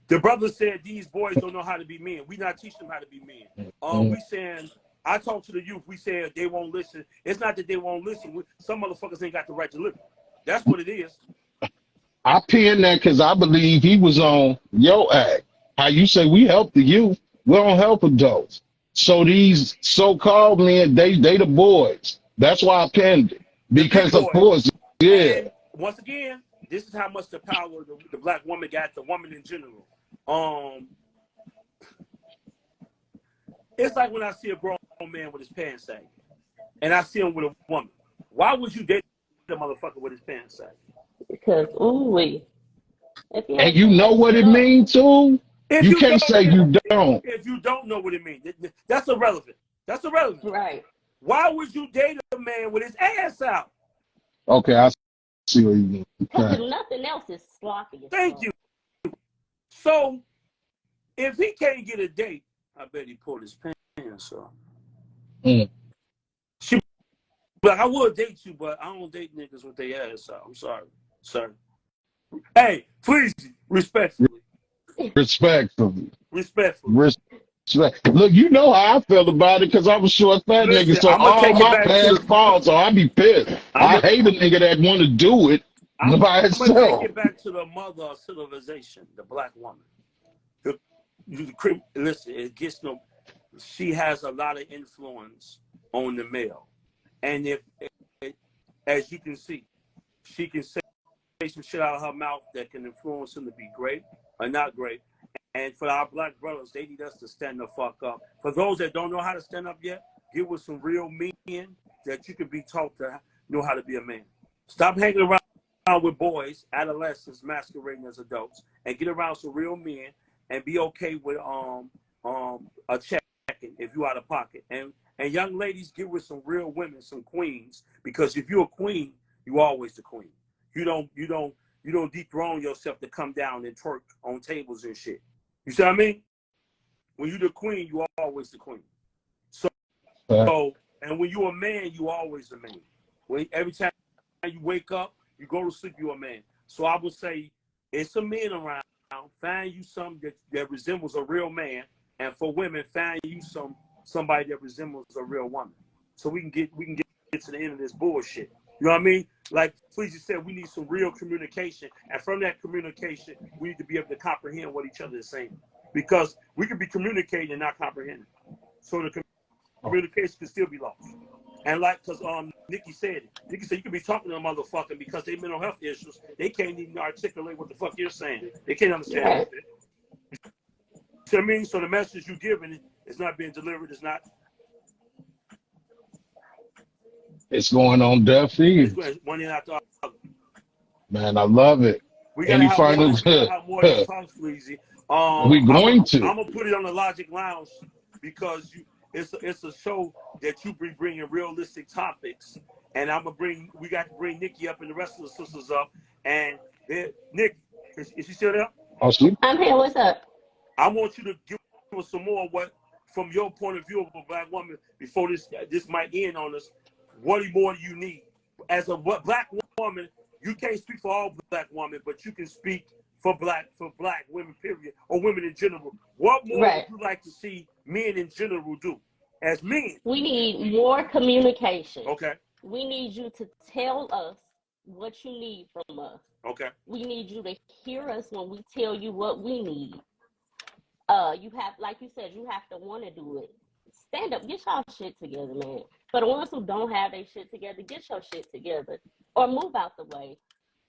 The brother said these boys don't know how to be men. We not teaching them how to be men. We saying, I talk to the youth, we said they won't listen. It's not that they won't listen. Some motherfuckers ain't got the right to live. That's what it is. I pinned that because I believe he was on your act. How you say we help the youth, we don't help adults. So these so-called men, they the boys. That's why I pinned it. The big Because of boys. course, yeah. And once again, this is how much the power the black woman got, the woman in general. It's like when I see a grown man with his pants sagging, and I see him with a woman. Why would you date the motherfucker with his pants sagging? Because And you know what it means too? If You you can't say you don't. if you don't know what it means, that's irrelevant. That's irrelevant. Right. Why would you date a man with his ass out? Okay, I see what you mean. Because Okay. nothing else is sloppy. Thank you. So if he can't get a date, I bet he pulled his pants off. Mm. She be like, I would date you, but I don't date niggas with their ass out. I'm sorry, sir. Hey, please, respectfully. Respectfully. Respectfully. Look, you know how I felt about it because I was short fat Listen, nigga, so I'm gonna all take it my back pants to. fall, so I be pissed. I hate a nigga that want to do it by I'm gonna take itself. it back to the mother of civilization, the black woman. Listen, it gets no. She has a lot of influence on the male, and if as you can see, she can say some shit out of her mouth that can influence him to be great or not great. And for our black brothers, they need us to stand the fuck up. For those that don't know how to stand up yet, get with some real men that you can be taught to know how to be a man. Stop hanging around with boys, adolescents masquerading as adults, and get around some real men and be okay with a check if you out of pocket. And young ladies, get with some real women, some queens, because if you're a queen, you always the queen. You don't dethrone yourself to come down and twerk on tables and shit. You see what I mean? When you're the queen, you are always the queen. So and when you're a man, you always a man. Every time you wake up, you go to sleep, you're a man. So I would say it's some men around. Find you something that resembles a real man, and for women, find you somebody that resembles a real woman. So we can get to the end of this bullshit. You know what I mean? Like Fleezy said, we need some real communication. And from that communication, we need to be able to comprehend what each other is saying. Because we could be communicating and not comprehending. So the communication can still be lost. And like, because Nikki said you could be talking to a motherfucker because they mental health issues. They can't even articulate what the fuck you're saying. They can't understand that shit. You see what I mean? So the message you're giving is not being delivered. It's not. It's going on deaf ears. One in after other. Man, I love it. We gotta Any have final? more of these talks, Fleezy. We going to. I'm gonna put it on the Logic Lounge because it's a show that you be bringing realistic topics, and we got to bring Nikki up and the rest of the sisters up. And Nick, is she still there? Oh, she? I'm here. What's up? I want you to give us some more from your point of view of a black woman before this might end on us. What more do you need as a black woman? You can't speak for all black women, but you can speak for black women, period, or women in general. What more would you like to see men in general do as men? We need more communication. Okay. We need you to tell us what you need from us. Okay. We need you to hear us when we tell you what we need. You have, like you said, you have to want to do it. Stand up, get y'all shit together, man. For the ones who don't have their shit together, get your shit together or move out the way.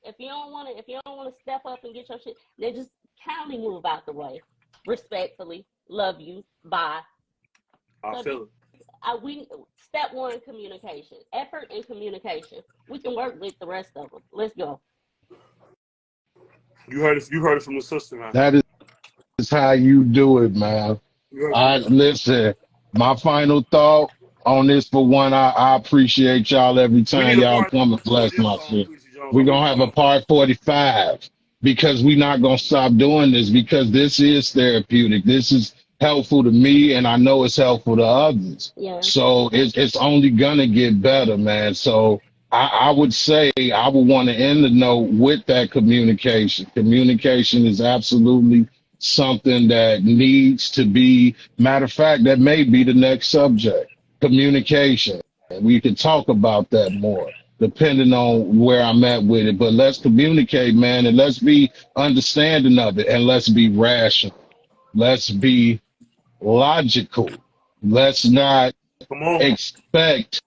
If you don't want to step up and get your shit, then just kindly move out the way. Respectfully, love you, bye. I feel it. Step one, communication, effort and communication. We can work with the rest of them. Let's go. You heard it from the sister, man. That is how you do it, man. Listen, my final thought on this for one, I appreciate y'all every time y'all come and bless my shit. We're going to have a part 45 because we're not going to stop doing this because this is therapeutic. This is helpful to me, and I know it's helpful to others. Yeah. So it's only going to get better, man. So I would say I would want to end the note with that communication. Communication is absolutely something that needs to be, matter of fact, that may be the next subject, communication. And we can talk about that more, depending on where I'm at with it. But let's communicate, man, and let's be understanding of it, and let's be rational. Let's be logical. Let's not Come on. expect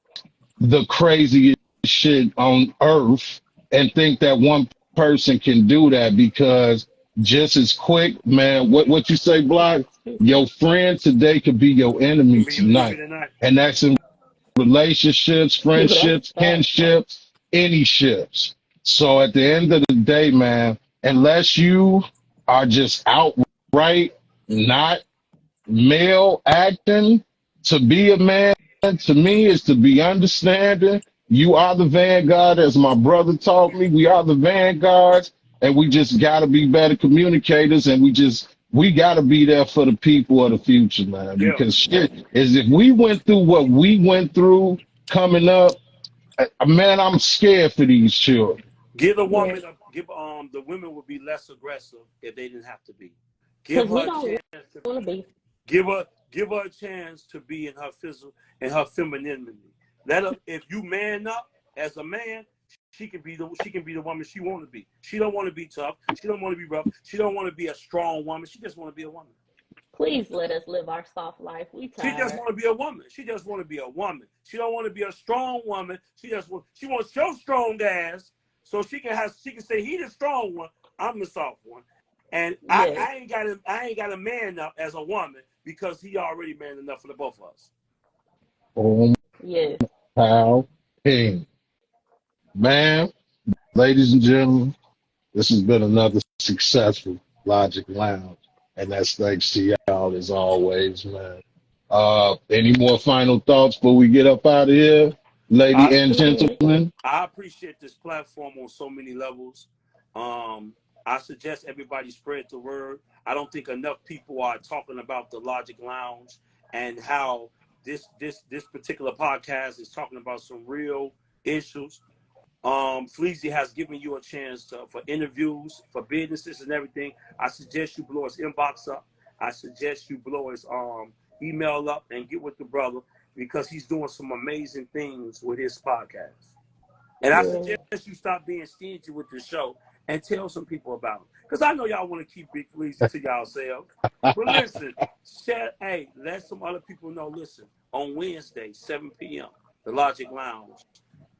the craziest shit on earth and think that one person can do that, because just as quick, man, what you say, Block? Your friend today could be your enemy Be your enemy tonight. tonight. And that's in relationships, That's friendships, fact. kinships, any ships. So at the end of the day, man, unless you are just outright not male acting, to be a man, to me, is to be understanding. You are the vanguard, as my brother taught me. We are the vanguards, and we just got to be better communicators, and we got to be there for the people of the future, man. Yeah. Because shit is, if we went through what we went through coming up, man, I'm scared for these children. Give the Yeah. woman the women would be less aggressive if they didn't have to be. Give Because we her a don't chance to want to be. give her a chance to be in her physical and her femininity. Let her, if you man up as a man, she can be the woman she want to be. She don't want to be tough. She don't want to be rough. She don't want to be a strong woman. She just want to be a woman. Please let us live our soft life. We She just tired. want to be a woman. She just want to be a woman. She don't want to be a strong woman. She wants your strong ass so she can say he the strong one, I'm the soft one. And Yes. I ain't got a man up as a woman because he already man enough for the both of us. Oh, Yes. how king. Man, ladies and gentlemen, this has been another successful Logic Lounge, and that's thanks to y'all as always, man. Any more final thoughts before we get up out of here, lady and Mm, gentlemen? I appreciate this platform on so many levels. I suggest everybody spread the word. I don't think enough people are talking about the Logic Lounge and how this particular podcast is talking about some real issues. Fleezy has given you a chance for interviews, for businesses and everything. I suggest you blow his inbox up. I suggest you blow his email up and get with the brother because he's doing some amazing things with his podcast. And I yeah. suggest you stop being stingy with the show and tell some people about it. Because I know y'all want to keep Big Fleezy to yourselves. But listen, let some other people know. Listen, on Wednesday, 7 p.m., the Logic Lounge.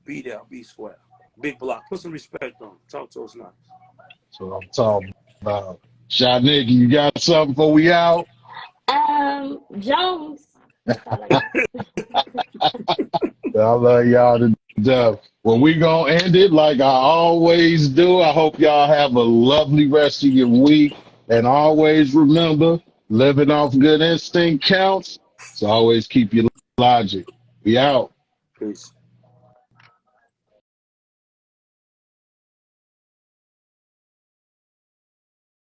Be there, be square. Big Block. Put some respect on him. Talk to us now. That's what I'm talking about. Shot Nick, you got something before we out? Jones. That's all I got. I love y'all to death. Well, we gonna end it like I always do. I hope y'all have a lovely rest of your week. And always remember, living off good instinct counts. So always keep your logic. We out. Peace.